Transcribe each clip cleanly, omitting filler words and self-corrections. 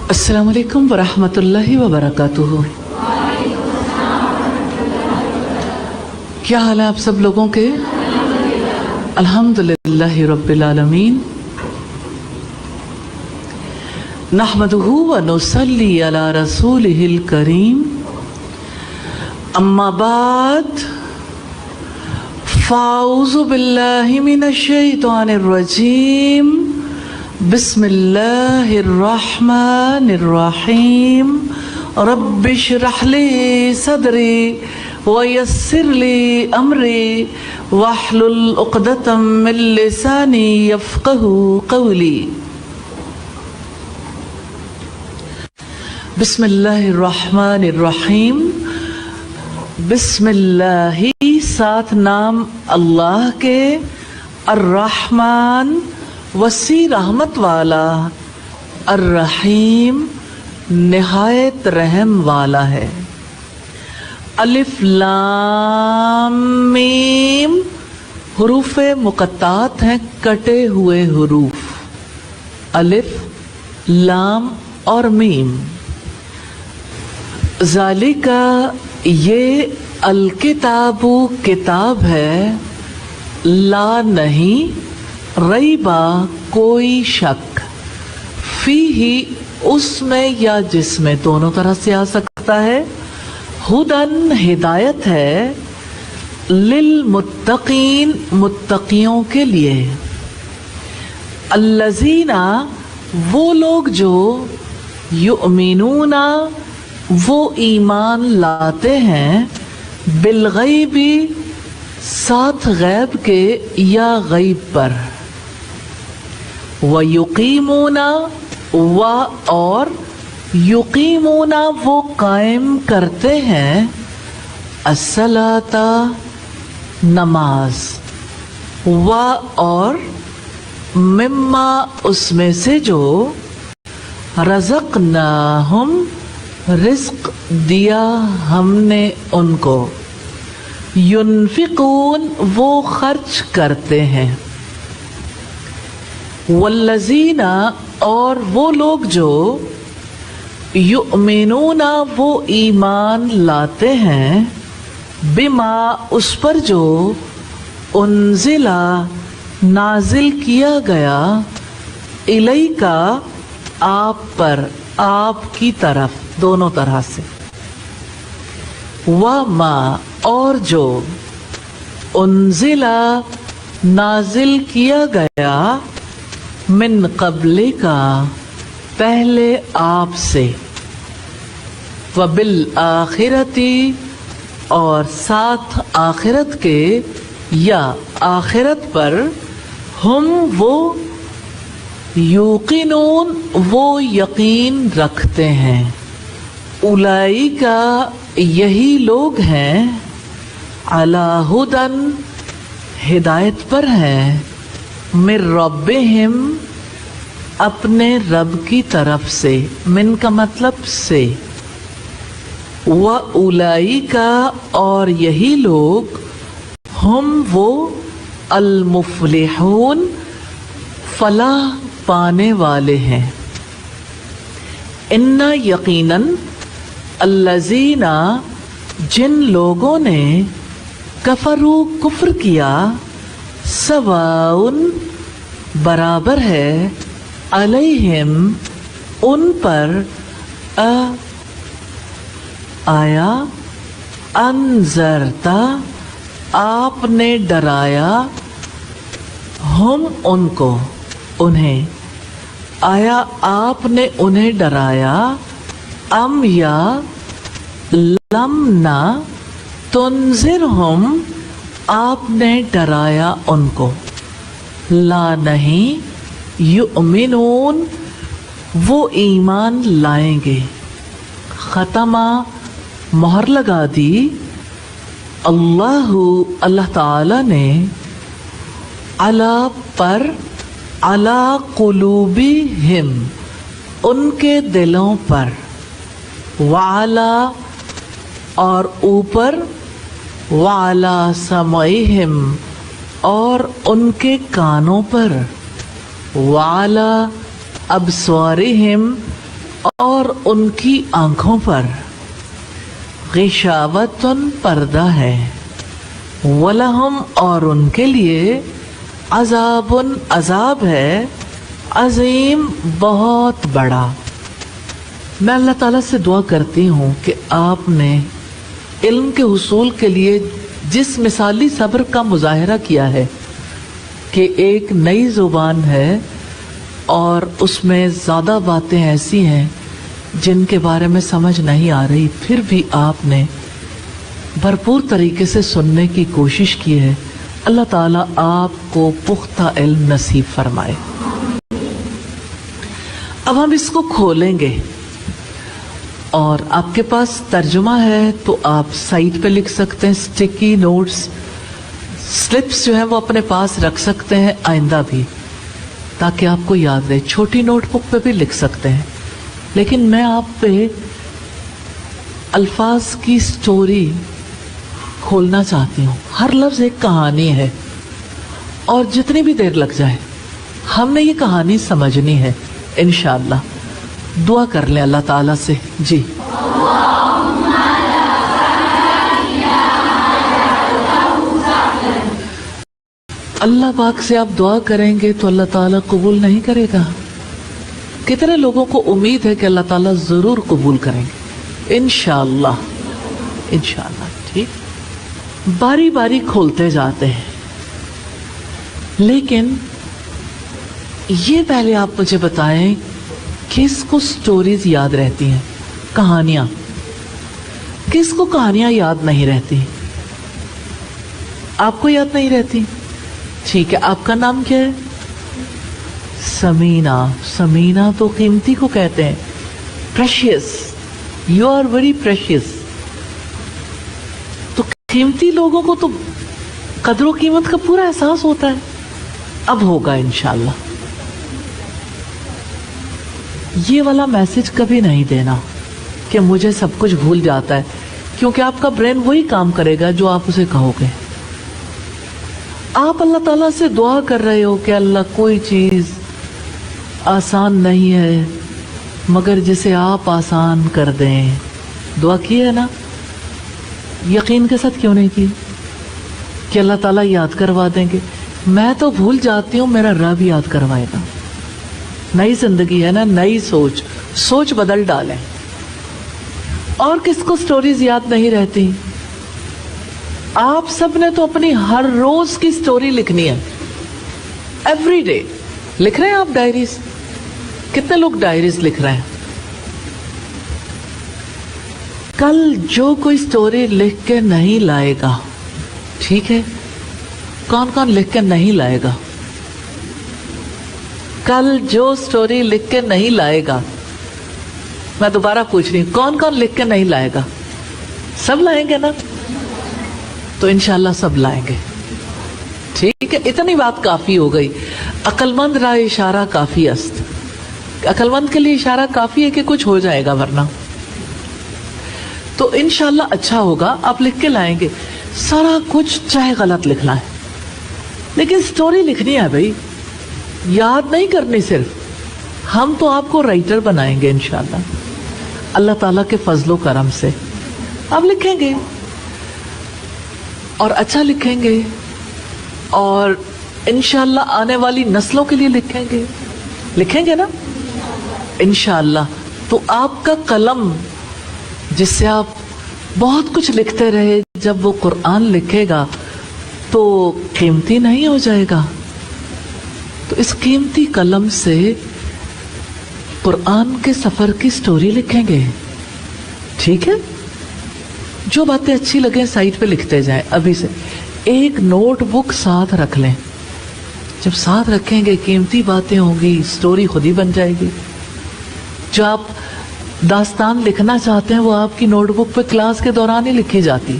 अस्सलामु अलैकुम वरहमतुल्लाहि वबरकातुहू। क्या हाल है आप सब लोगों के? अल्हम्दुलिल्लाहि रब्बिल आलमीन। नहमदुहू व नुसल्ली अला रसूलिहिल करीम। अम्मा बाद फ़ाऊज़ु बिल्लाहि मिनश शैतानिर रजीम। बिस्मिल्लाहिर्रहमानिर्रहीम। रब्बिश्रह ली सदरी वयस्सिर ली अमरी वहलुल उक़दतम मिन लिसानी यफ़क़हू क़ौली। बिस्मिल्लाहिर्रहमानिर्रहीम। बिस्मिल्लाही साथ नाम अल्लाह के, अर्रहमान वसी रहमत वाला, अर्रहीम निहायत रहम वाला है। अलिफ लाम मीम हुरूफ़े मुक़त्तात हैं, कटे हुए हुरूफ। अलिफ लाम और मीम। ज़ालिका ये अल किताबु किताब है, ला नहीं, रईबा कोई शक, फीही उसमें या जिसमें, दोनों तरह से आ सकता है। हुदन हिदायत है, लिल मुत्तकीन मुत्तकियों के लिए। अल्लज़ीना वो लोग जो, युमिनूना वो ईमान लाते हैं, बिलगैबी साथ गैब के या गैब पर। व युकीमूना व और युकीमूना वो कायम करते हैं, अस्सलाता नमाज, व और मिम्मा उसमें से जो, रज़क़नाहुम रिज़्क़ दिया हमने उनको, युनफ़िक़ून वो खर्च करते हैं। वल्लज़ीना और वो लोग जो, युमिनूना वो ईमान लाते हैं, बिमा उस पर जो, उन्ज़िला नाजिल किया गया, इलैका आप पर, आपकी तरफ, दोनों तरह से। व मा और जो, उन्ज़िला नाजिल किया गया, मिन क़ब्ले का पहले आपसे, व बिल आखिरती और साथ आखिरत के या आखिरत पर, हम वो, युक़िनून वो यकीन रखते हैं। उलाइका यही लोग हैं, अला हुदन हिदायत पर हैं, मिर रब्बिहिम अपने रब की तरफ से, मिन का मतलब से। व उलाइका और यही लोग, हम वो, अल मुफ़लिहून फलाह पाने वाले हैं। इन्ना यकीनन अल्लज़ीना जिन लोगों ने, कफरू कुफ्र किया, सवाउन बराबर है, अलैहिम उन पर, आया, अंज़रता आपने डराया, हम उनको उन्हें, आया आपने उन्हें डराया, अम या लम ना तुनज़िरहुम आपने डराया उनको, ला नहीं, युमिनून वो ईमान लाएंगे। ख़तमा मोहर लगा दी, अल्लाहु अल्लाह ताला ने, अला पर, अला कुलूबिहिम उनके दिलों पर, वाला और ऊपर, वाला समइहिम और उनके कानों पर, वाला अबस्वारिहिम اور ان کی آنکھوں پر غشاوتن پردہ ہے، وَلَهُمْ اور ان کے لیے عذابٌ عذاب ہے، عظیم بہت بڑا۔ میں اللہ تعالیٰ سے دعا کرتی ہوں کہ آپ نے علم کے حصول کے لیے جس مثالی صبر کا مظاہرہ کیا ہے کہ ایک نئی زبان ہے اور اس میں زیادہ باتیں ایسی ہیں جن کے بارے میں سمجھ نہیں آ رہی، پھر بھی آپ نے بھرپور طریقے سے سننے کی کوشش کی ہے، اللہ تعالیٰ آپ کو پختہ علم نصیب فرمائے۔ اب ہم اس کو کھولیں گے اور آپ کے پاس ترجمہ ہے تو آپ سائٹ پہ لکھ سکتے ہیں، سٹیکی نوٹس سلپس جو ہیں وہ اپنے پاس رکھ سکتے ہیں آئندہ بھی، تاکہ آپ کو یاد رہے۔ چھوٹی نوٹ بک پہ بھی لکھ سکتے ہیں، لیکن میں آپ پہ الفاظ کی سٹوری کھولنا چاہتی ہوں۔ ہر لفظ ایک کہانی ہے اور جتنی بھی دیر لگ جائے ہم نے یہ کہانی سمجھنی ہے انشاءاللہ۔ دعا کر لیں اللہ تعالیٰ سے۔ جی اللہ پاک سے آپ دعا کریں گے تو اللہ تعالیٰ قبول نہیں کرے گا؟ کتنے لوگوں کو امید ہے کہ اللہ تعالیٰ ضرور قبول کریں گے انشاءاللہ، انشاءاللہ۔ ٹھیک، باری باری کھولتے جاتے ہیں، لیکن یہ پہلے آپ مجھے بتائیں کس کو سٹوریز یاد رہتی ہیں؟ کہانیاں۔ کس کو کہانیاں یاد نہیں رہتی؟ آپ کو یاد نہیں رہتی؟ ٹھیک ہے، آپ کا نام کیا ہے؟ سمینہ۔ سمینہ تو قیمتی کو کہتے ہیں، precious, you are very precious. تو قیمتی لوگوں کو تو قدر و قیمت کا پورا احساس ہوتا ہے۔ اب ہوگا انشاءاللہ۔ یہ والا میسج کبھی نہیں دینا کہ مجھے سب کچھ بھول جاتا ہے، کیونکہ آپ کا برین وہی کام کرے گا جو آپ اسے کہو گے۔ آپ اللہ تعالیٰ سے دعا کر رہے ہو کہ اللہ کوئی چیز آسان نہیں ہے مگر جسے آپ آسان کر دیں۔ دعا کی ہے نا؟ یقین کے ساتھ کیوں نہیں کی کہ اللہ تعالیٰ یاد کروا دیں گے؟ میں تو بھول جاتی ہوں، میرا رب یاد کروائے گا۔ نئی زندگی ہے نا، نئی سوچ، سوچ بدل ڈالیں۔ اور کس کو سٹوریز یاد نہیں رہتی؟ آپ سب نے تو اپنی ہر روز کی سٹوری لکھنی ہے، ایوری ڈے۔ لکھ رہے ہیں آپ ڈائریز؟ کتنے لوگ ڈائریز لکھ رہے ہیں؟ کل جو کوئی سٹوری لکھ کے نہیں لائے گا، ٹھیک ہے، کون کون لکھ کے نہیں لائے گا؟ کل جو سٹوری لکھ کے نہیں لائے گا، میں دوبارہ پوچھ رہی ہوں، کون کون لکھ کے نہیں لائے گا؟ سب لائیں گے نا؟ تو انشاءاللہ سب لائیں گے۔ ٹھیک ہے، اتنی بات کافی ہو گئی۔ عقل مند را اشارہ کافی است۔ عقل مند کے لیے اشارہ کافی ہے کہ کچھ ہو جائے گا، ورنہ تو انشاءاللہ اچھا ہوگا۔ آپ لکھ کے لائیں گے سارا کچھ، چاہے غلط لکھنا ہے، لیکن سٹوری لکھنی ہے بھائی، یاد نہیں کرنی صرف۔ ہم تو آپ کو رائٹر بنائیں گے انشاءاللہ، اللہ تعالیٰ کے فضل و کرم سے۔ آپ لکھیں گے اور اچھا لکھیں گے، اور انشاءاللہ آنے والی نسلوں کے لیے لکھیں گے نا انشاءاللہ۔ تو آپ کا قلم جس سے آپ بہت کچھ لکھتے رہے، جب وہ قرآن لکھے گا تو قیمتی نہیں ہو جائے گا؟ تو اس قیمتی قلم سے قرآن کے سفر کی سٹوری لکھیں گے، ٹھیک ہے؟ جو باتیں اچھی لگیں سائٹ پہ لکھتے جائیں۔ ابھی سے ایک نوٹ بک ساتھ رکھ لیں، جب ساتھ رکھیں گے قیمتی باتیں ہوں گی، سٹوری خود ہی بن جائے گی۔ جو آپ داستان لکھنا چاہتے ہیں وہ آپ کی نوٹ بک پہ کلاس کے دوران ہی لکھی جاتی،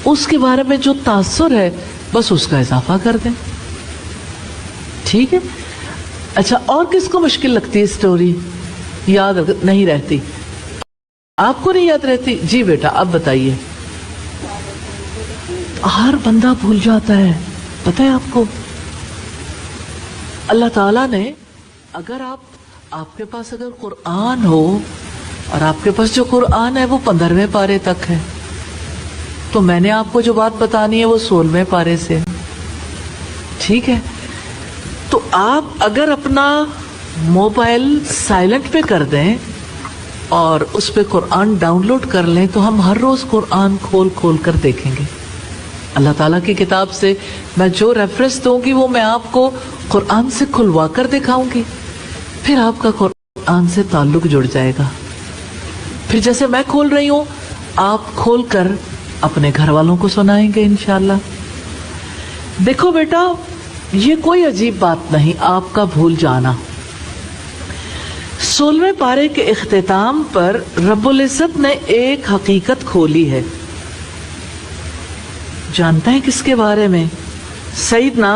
اس کے بارے میں جو تاثر ہے بس اس کا اضافہ کر دیں، ٹھیک ہے؟ اچھا، اور کس کو مشکل لگتی ہے سٹوری یاد نہیں رہتی؟ آپ کو نہیں یاد رہتی؟ جی بیٹا اب بتائیے۔ ہر بندہ بھول جاتا ہے، پتہ ہے آپ کو؟ اللہ تعالیٰ نے اگر آپ आपके पास अगर कुरान हो और आपके पास जो कुरान है वो 15वें पारे तक है, तो मैंने आपको जो बात बतानी है वो 16वें पारे से, ठीक है। तो आप अगर अपना मोबाइल साइलेंट पे कर दें और उस पे कुरान डाउनलोड कर लें, तो हम हर रोज कुरान खोल खोल कर देखेंगे। अल्लाह ताला की किताब से मैं जो रेफरेंस दूंगी वो मैं आपको कुरान से खुलवा कर दिखाऊंगी, फिर आपका कुरान से ताल्लुक जुड़ जाएगा। फिर जैसे मैं खोल रही हूं, आप खोल कर अपने घर वालों को सुनाएंगे इंशाल्लाह। देखो बेटा, ये कोई अजीब बात नहीं आपका भूल जाना। 16वें पारे के इख्तिताम पर रब्बुल इज्जत ने एक हकीकत खोली है। जानते हैं किसके बारे में? सैयदना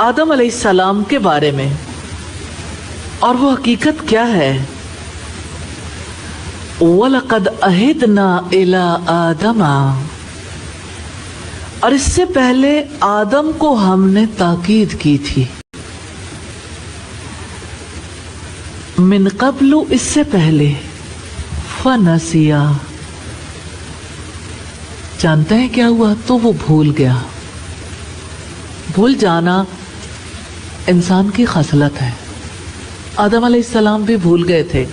आदम अलैहिस्सलाम के बारे में। और वो हकीकत क्या है? वलक़द अहिदना इला आदमा, और इससे पहले आदम को हमने ताकीद की थी। मिन क़ब्लु, इससे पहले, फनसिया, जानते हैं क्या हुआ? तो वो भूल गया। भूल जाना इंसान की खसलत है। आदम अलैहिस्सलाम भी भूल गए थे।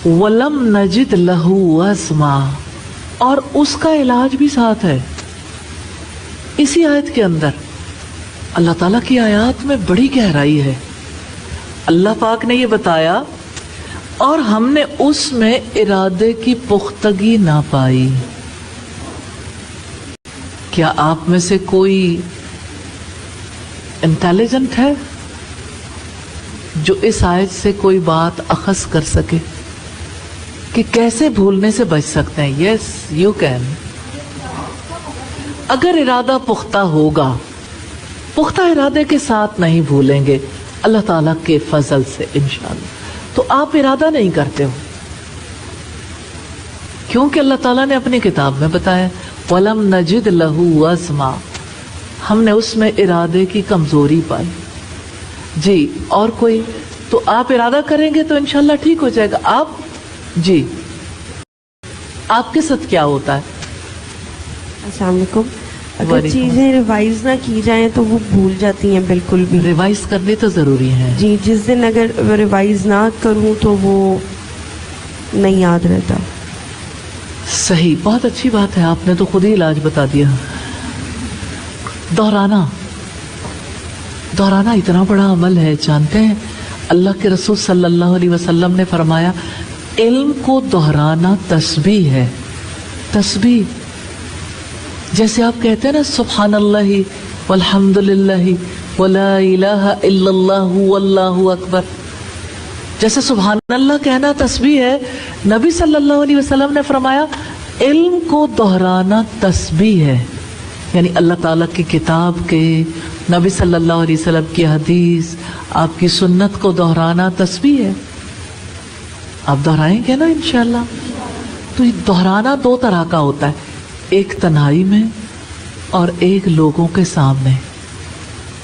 वलम नजिद लहू अस्मा, और उसका इलाज भी साथ है इसी आयत के अंदर। अल्लाह ताला की आयत में बड़ी गहराई है। अल्लाह पाक ने ये बताया, और हमने उसमें इरादे की पुख्तगी ना पाई। क्या आप में से कोई इंटेलिजेंट है जो इस आयत से कोई बात अखज़ कर सके कि कैसे भूलने से बच सकते हैं? Yes, you can. अगर इरादा पुख्ता होगा, पुख्ता इरादे के साथ नहीं भूलेंगे अल्लाह ताला के फजल से इंशाअल्लाह। तो आप इरादा नहीं करते हो, क्योंकि अल्लाह ताला ने अपनी किताब में बताया, वलम नजिद लहू अस्मा, हमने उसमें इरादे की कमजोरी पाई। जी, और कोई? तो आप इरादा करेंगे तो इंशाअल्लाह ठीक हो जाएगा। आप जी, आपके साथ क्या होता है? अस्सलाम वालेकुम। अगर चीजें रिवाइज ना की जाएं तो वो भूल जाती हैं बिल्कुल भी। रिवाइज करनी तो जरूरी है जी, जिस दिन अगर रिवाइज ना करूं तो वो नहीं याद रहता। सही, बहुत अच्छी बात है, आपने तो खुद ही इलाज बता दिया। दोहराना, दोहराना इतना बड़ा अमल है। जानते हैं अल्लाह के रसूल सल्लल्लाहु अलैहि वसल्लम ने फरमाया, इल्म को दोहराना तस्बीह है। तस्बीह, जैसे आप कहते हैं ना, सुब्हानल्लाहि वल्हम्दुलिल्लाहि वला इलाहा इल्लल्लाहु वल्लाहु अकबर, जैसे सुब्हानल्लाह कहना तस्बीह है, नबी सल्लल्लाहु अलैहि वसल्लम ने फरमाया इल्म को दोहराना तस्बीह है। यानी अल्लाह ताला की किताब के, नबी सल्लल्लाहु अलैहि वसल्लम की हदीस, आपकी सुन्नत को दोहराना तस्बीह है। आप दोहराएंगे ना इंशाअल्लाह। तो ये दोहराना दो तरह का होता है, एक तन्हाई में और एक लोगों के सामने।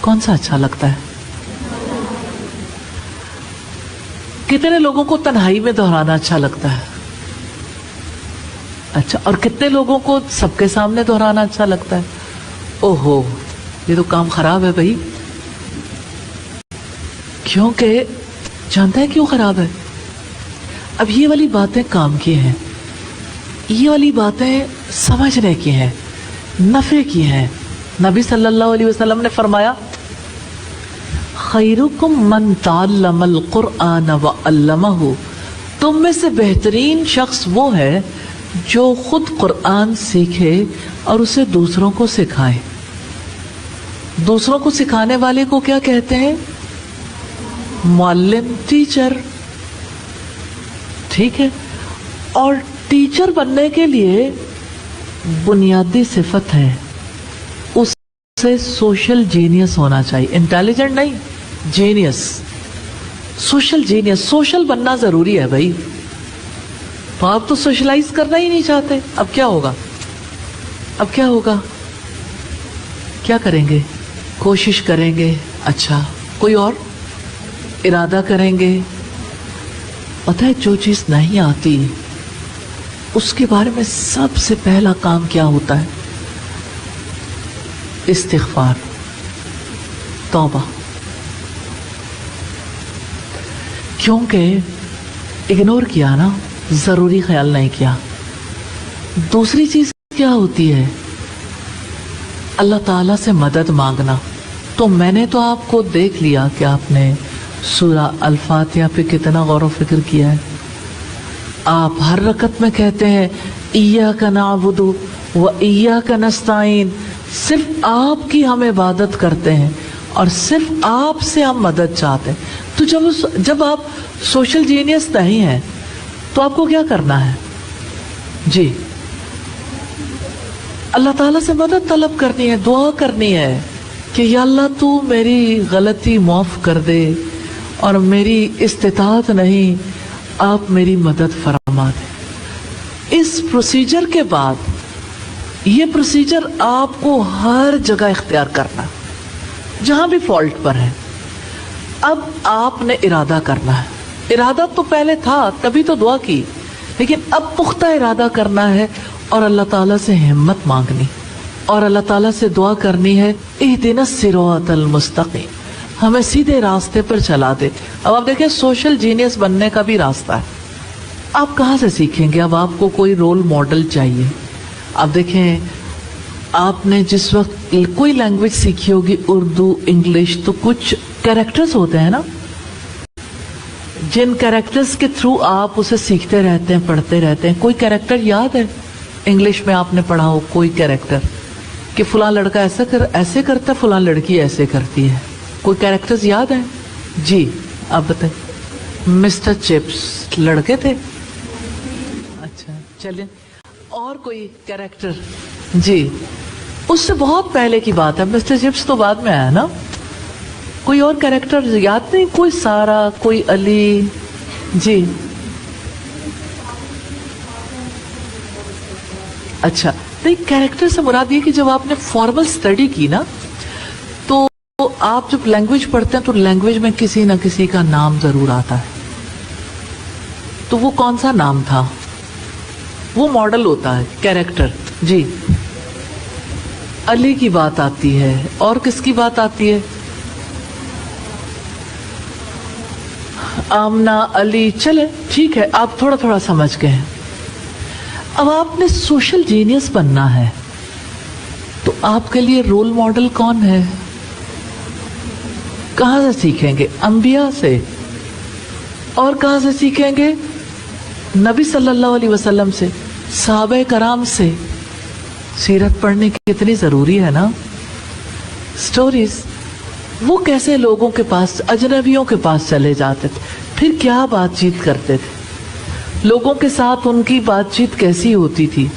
कौन सा अच्छा लगता है? कितने लोगों को तन्हाई में दोहराना अच्छा लगता है? अच्छा, और कितने लोगों को सबके सामने दोहराना अच्छा लगता है? ओहो, ये तो काम खराब है भाई। क्योंकि जानते हैं क्यों खराब है? अब ये वाली बातें काम की हैं, ये वाली बातें समझने की हैं, नफे की हैं। नबी सल्लल्लाहु अलैहि वसल्लम ने फरमाया, खैरुकुम मन तअल्लमल कुरआन व अल्लमहु, तुम में से बेहतरीन शख्स वो है जो खुद कुरान सीखे और उसे दूसरों को सिखाए। दूसरों को सिखाने वाले को क्या कहते हैं? मुअल्लिम, टीचर, ठीक है। और टीचर बनने के लिए बुनियादी सिफत है, उससे सोशल जीनियस होना चाहिए। इंटेलिजेंट नहीं, जीनियस, सोशल जीनियस। सोशल बनना जरूरी है भाई। तो आप तो सोशलाइज करना ही नहीं चाहते, अब क्या होगा? अब क्या होगा? क्या करेंगे? कोशिश करेंगे। अच्छा, कोई और? इरादा करेंगे, पता है जो चीज नहीं आती उसके बारे में सबसे पहला काम क्या होता है? इस्तिग़फ़ार, तौबा। क्योंकि इग्नोर किया ना, जरूरी ख्याल नहीं किया। दूसरी चीज क्या होती है? अल्लाह ताला से मदद मांगना। तो मैंने तो आपको देख लिया कि आपने सूरा अल-फातिहा पे कितना गौर व फिक्र किया है। आप हर रकत में कहते हैं इय्याका नअबुदु व इय्याका नस्तईन, सिर्फ आपकी हम इबादत करते हैं और सिर्फ आपसे हम मदद चाहते हैं। तो जब आप सोशल जीनियस नहीं हैं तो आपको क्या करना है? जी, अल्लाह ताला से मदद तलब करनी है, दुआ करनी है कि या अल्लाह तू मेरी गलती माफ कर दे और मेरी इस्तिताअत नहीं, आप मेरी मदद फरमा दे। इस प्रोसीजर के बाद ये प्रोसीजर आपको हर जगह इख्तियार करना, जहां भी फॉल्ट पर है। अब आपने इरादा करना है। इरादा तो पहले था तभी तो दुआ की, लेकिन अब पुख्ता इरादा करना है और अल्लाह ताला से हिम्मत मांगनी और अल्लाह ताला से दुआ करनी है इहदिनस सिरातल मुस्तकीम, हमें सीधे रास्ते पर चला दे। अब आप देखें सोशल जीनियस बनने का भी रास्ता है। आप कहाँ से सीखेंगे? अब आपको कोई रोल मॉडल चाहिए। आप देखें, आपने जिस वक्त कोई लैंग्वेज सीखी होगी, उर्दू, इंग्लिश, तो कुछ कैरेक्टर्स होते हैं ना, जिन कैरेक्टर्स के थ्रू आप उसे सीखते रहते हैं, पढ़ते रहते हैं। कोई कैरेक्टर याद है? इंग्लिश में आपने पढ़ा हो कोई कैरेक्टर कि फलां लड़का ऐसे करता है, फलां लड़की ऐसे करती है। कोई कैरेक्टर्स याद है? जी, आप बताइए। मिस्टर चिप्स लड़के थे? अच्छा, चलिए। और कोई कैरेक्टर? जी, उससे बहुत पहले की बात है, मिस्टर चिप्स तो बाद में आया ना। कोई और कैरेक्टर याद नहीं? कोई सारा, कोई अली? जी, अच्छा। तो एक कैरेक्टर से मुराद ये कि जब आपने फॉर्मल स्टडी की ना, तो आप जब लैंग्वेज पढ़ते हैं तो लैंग्वेज में किसी ना किसी का नाम जरूर आता है। तो वो कौन सा नाम था? वो मॉडल होता है कैरेक्टर। जी, अली की बात आती है। और किसकी बात आती है? आमना, अली। चले, ठीक है, आप थोड़ा थोड़ा समझ गए हैं। अब आपने सोशल जीनियस बनना है तो आपके लिए रोल मॉडल कौन है? कहां से सीखेंगे? अंबिया से। और कहां से सीखेंगे? नबी सल्लल्लाहु अलैहि वसल्लम से, सहाबे कराम से। सीरत पढ़ने की कितनी जरूरी है ना। स्टोरीज, वो कैसे लोगों के पास, अजनबियों के पास चले जाते थे, फिर क्या बातचीत करते थे, लोगों के साथ उनकी बातचीत कैसी होती थी।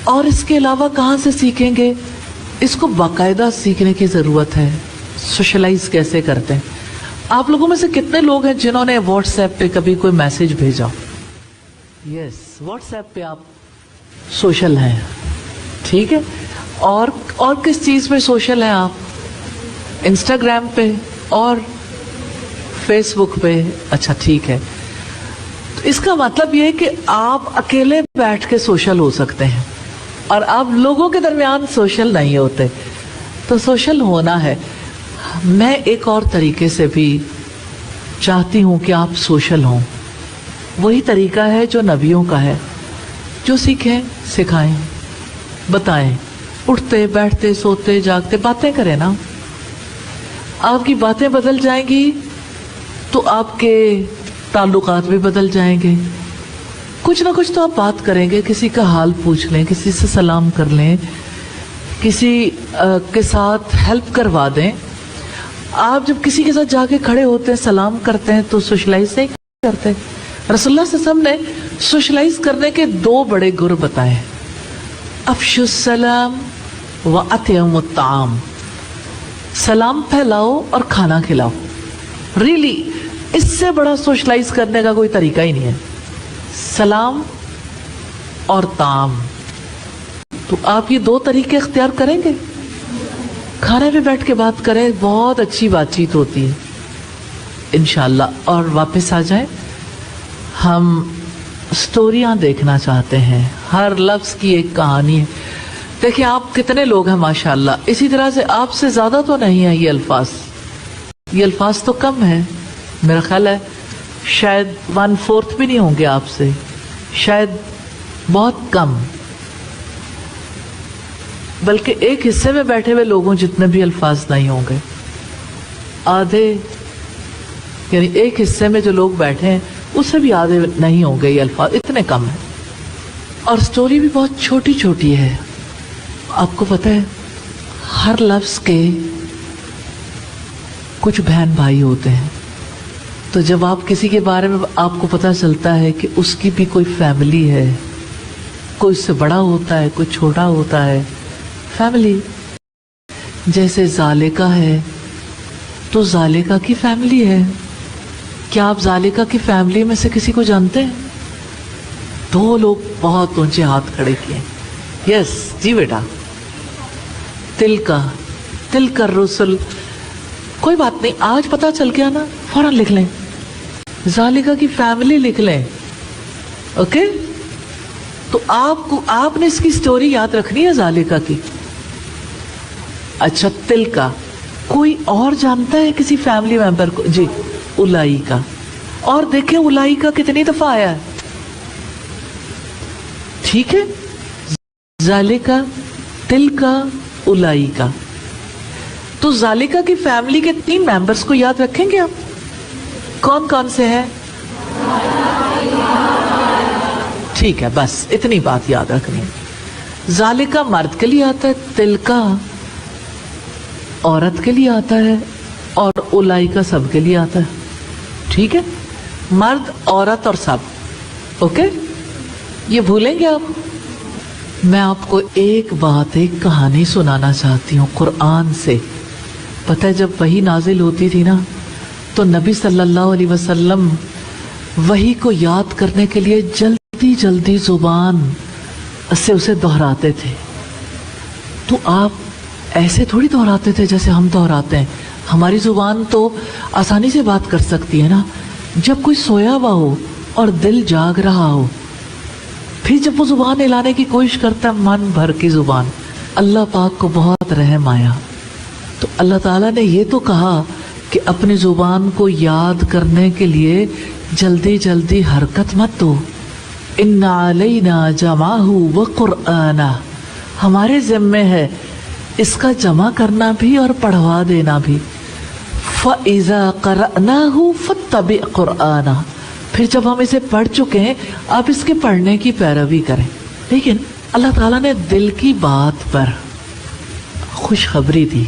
और इसके अलावा कहाँ से सीखेंगे? इसको बाकायदा सीखने की ज़रूरत है। सोशलाइज कैसे करते हैं? आप लोगों में से कितने लोग हैं जिन्होंने व्हाट्सएप पे कभी कोई मैसेज भेजा? यस, व्हाट्सएप पे आप सोशल हैं, ठीक है। और किस चीज़ पे सोशल हैं आप? इंस्टाग्राम पे और फेसबुक पे। अच्छा, ठीक है। तो इसका मतलब ये है कि आप अकेले बैठ के सोशल हो सकते हैं और आप लोगों के दरमियान सोशल नहीं होते। तो सोशल होना है। मैं एक और तरीके से भी चाहती हूँ कि आप सोशल हों। वही तरीका है जो नबियों का है, जो सीखें, सिखाएं, बताएं। उठते बैठते सोते जागते बातें करें ना। आपकी बातें बदल जाएंगी तो आपके ताल्लुकात भी बदल जाएंगे। कुछ ना कुछ तो आप बात करेंगे, किसी का हाल पूछ लें, किसी से सलाम कर लें, किसी के साथ हेल्प करवा दें। आप जब किसी के साथ जाके खड़े होते हैं, सलाम करते हैं, तो सोशलाइज नहीं करते। रसूलुल्लाह सल्लल्लाहु अलैहि वसल्लम ने सोशलाइज करने के दो बड़े गुर बताए, अफशुस सलाम व अतियमुत ताम। सलाम फैलाओ और खाना खिलाओ। रियली इससे बड़ा सोशलाइज करने का कोई तरीका ही नहीं है। सलाम और ताम। तो आप ये दो तरीके इख्तियार करेंगे। खाने पे बैठ के बात करें, बहुत अच्छी बातचीत होती है। इंशाल्लाह। और वापस आ जाए, हम स्टोरियां देखना चाहते हैं, हर लफ्ज की एक कहानी है। देखिए आप कितने लोग हैं माशाल्लाह, इसी तरह से आपसे ज्यादा तो नहीं है ये अल्फाज तो कम है, मेरा ख्याल है शायद 1/4 भी नहीं होंगे आपसे, शायद बहुत कम, बल्कि एक हिस्से में बैठे हुए लोगों जितने भी अल्फाज नहीं होंगे, आधे, यानी एक हिस्से में जो लोग बैठे हैं उससे भी आधे नहीं होंगे ये अल्फाज, इतने कम है। और स्टोरी भी बहुत छोटी छोटी है। आपको पता है हर लफ्ज के कुछ बहन भाई होते हैं, तो जब आप किसी के बारे में आपको पता चलता है कि उसकी भी कोई फैमिली है, कोई उससे बड़ा होता है, कोई छोटा होता है, फैमिली, जैसे जालिका है तो जालिका की फैमिली है। क्या आप जालिका की फैमिली में से किसी को जानते हैं? 2 लोग बहुत ऊंचे हाथ खड़े किए। यस जी बेटा, तिलका रसुल, कोई बात नहीं, आज पता चल गया ना, फौरन लिख लें, जालिका की फैमिली लिख लें, ओके। तो आपने इसकी स्टोरी याद रखनी है जालिका की। अच्छा, तिलका, कोई और जानता है किसी फैमिली मेंबर को? जी, उलाइका। और देखें उलाइका कितनी दफा आया है, ठीक है, जालिका, तिलका, उलाइका। तो जालिका की फैमिली के 3 मेंबर्स को याद रखेंगे आप? कौन कौन से हैं? ठीक है, बस इतनी बात याद रखनी है। जालिका मर्द के लिए आता है, तिलका औरत के लिए आता है, और उलाइका सब के लिए आता है, ठीक है, मर्द औरत और सब, ओके। ये भूलेंगे आप? मैं आपको एक बात, एक कहानी सुनाना चाहती हूँ कुरान से। पता है जब वही नाजिल होती थी ना, तो नबी सल्लल्लाहु अलैहि वसल्लम वही को याद करने के लिए जल्दी जल्दी जुबान से उसे दोहराते थे। तो आप ऐसे थोड़ी दोहराते थे जैसे हम दोहराते हैं। हमारी जुबान तो आसानी से बात कर सकती है ना। जब कोई सोया हुआ हो और दिल जाग रहा हो, फिर जब वो जुबान हिलाने की कोशिश करता है, मन भर की जुबान, अल्लाह पाक को बहुत रहम आया। तो अल्लाह ताला ने ये तो कहा कि अपनी जुबान को याद करने के लिए जल्दी जल्दी हरकत मत दो। इन्ना अलैना जमाहु व कुरआना, हमारे जिम्मे है इसका जमा करना भी और पढ़वा देना भी। फ़इज़ा क़रअनाहु फ़त्तबि कुरआना, फिर जब हम इसे पढ़ चुके हैं आप इसके पढ़ने की पैरवी करें। लेकिन अल्लाह ताला ने दिल की बात पर खुशखबरी दी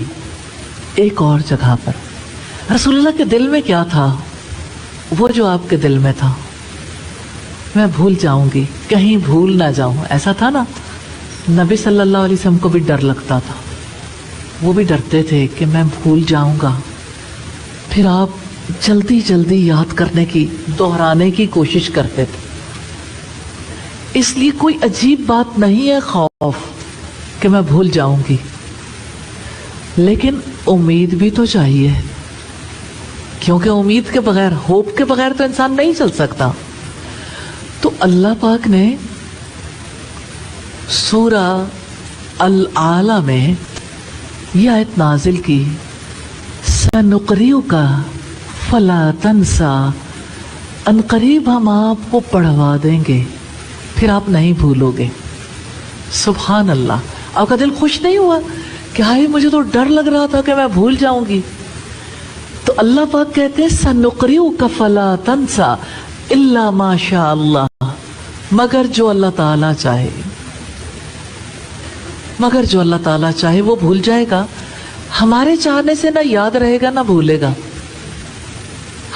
एक और जगह पर। रसूलुल्लाह के दिल में क्या था, वो जो आपके दिल में था, मैं भूल जाऊंगी, कहीं भूल ना जाऊं, ऐसा था ना। नबी सल्लल्लाहु अलैहि वसल्लम को भी डर लगता था, वो भी डरते थे कि मैं भूल जाऊंगा। फिर आप जल्दी जल्दी याद करने की, दोहराने की कोशिश करते थे। इसलिए कोई अजीब बात नहीं है खौफ कि मैं भूल जाऊंगी, लेकिन उम्मीद भी तो चाहिए, क्योंकि उम्मीद के बगैर, होप के बगैर तो इंसान नहीं चल सकता। तो अल्लाह पाक ने सूरा अल आला में यह आयत नाजिल की, सनुक़रिउका फला तंसा, अनकरीब हम आपको पढ़वा देंगे, फिर आप नहीं भूलोगे। सुभान अल्लाह। आपका दिल खुश नहीं हुआ कि हाय मुझे तो डर लग रहा था कि मैं भूल जाऊंगी। तो अल्लाह पाक कहते हैं सनुक़रिउका फला तंसा इल्ला माशा अल्लाह, मगर जो अल्लाह ताला चाहे, मगर जो अल्लाह ताला चाहे वो भूल जाएगा। हमारे चाहने से ना याद रहेगा ना भूलेगा।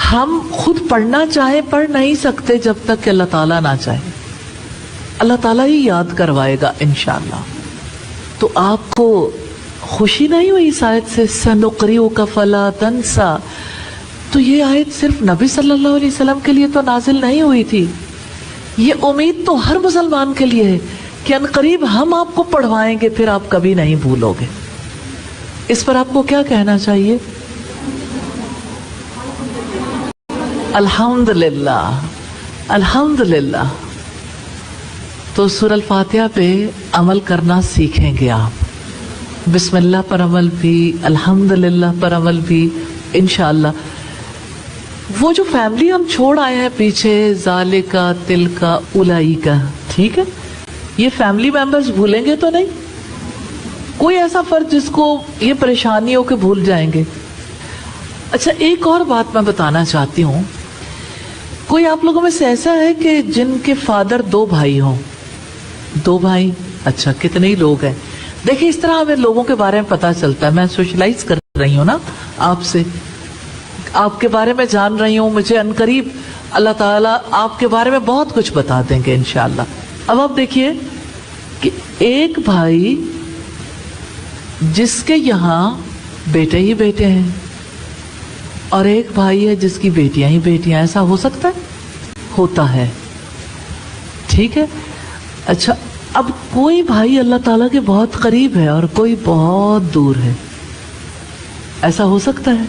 हम खुद पढ़ना चाहे पढ़ नहीं सकते जब तक कि अल्लाह ताला ना चाहे। अल्लाह ताला ही याद करवाएगा इंशाअल्लाह। तो आपको खुशी नहीं हुई इस आयत से, सनुक़रिउका फला तंसा? तो ये आयत सिर्फ नबी सल्लल्लाहु अलैहि वसल्लम के लिए तो नाजिल नहीं हुई थी, ये उम्मीद तो हर मुसलमान के लिए है कि अनकरीब हम आपको पढ़वाएंगे, फिर आप कभी नहीं भूलोगे। इस पर आपको क्या कहना चाहिए? अल्हम्दुलिल्लाह, अल्हम्दुलिल्लाह। तो सूरह अल-फातिहा पे अमल करना सीखेंगे आप। बिस्मिल्लाह पर अमल भी, अल्हम्दुलिल्लाह पर अमल भी, इंशाअल्लाह। वो जो फैमिली हम छोड़ आए हैं पीछे, ज़ालिका, तिलका, उलाइका, ठीक है, ये फैमिली मेंबर्स भूलेंगे तो नहीं? कोई ऐसा फर्ज जिसको ये परेशानी हो कि भूल जाएंगे? अच्छा, एक और बात मैं बताना चाहती हूँ। कोई आप लोगों में से ऐसा है कि जिनके फादर 2 भाई हों? 2 भाई, अच्छा, कितने ही लोग हैं। देखिए, इस तरह हमें लोगों के बारे में पता चलता है। मैं सोशलाइज कर रही हूँ ना आपसे, आपके बारे में जान रही हूँ। मुझे अनकरीब अल्लाह ताला आपके बारे में बहुत कुछ बता देंगे इंशाअल्लाह। अब आप देखिए कि एक भाई जिसके यहाँ बेटे ही बेटे हैं और एक भाई है जिसकी बेटियां ही बेटियां, ऐसा हो सकता है? होता है, ठीक है। अच्छा, अब कोई भाई अल्लाह ताला के बहुत करीब है और कोई बहुत दूर है, ऐसा हो सकता है?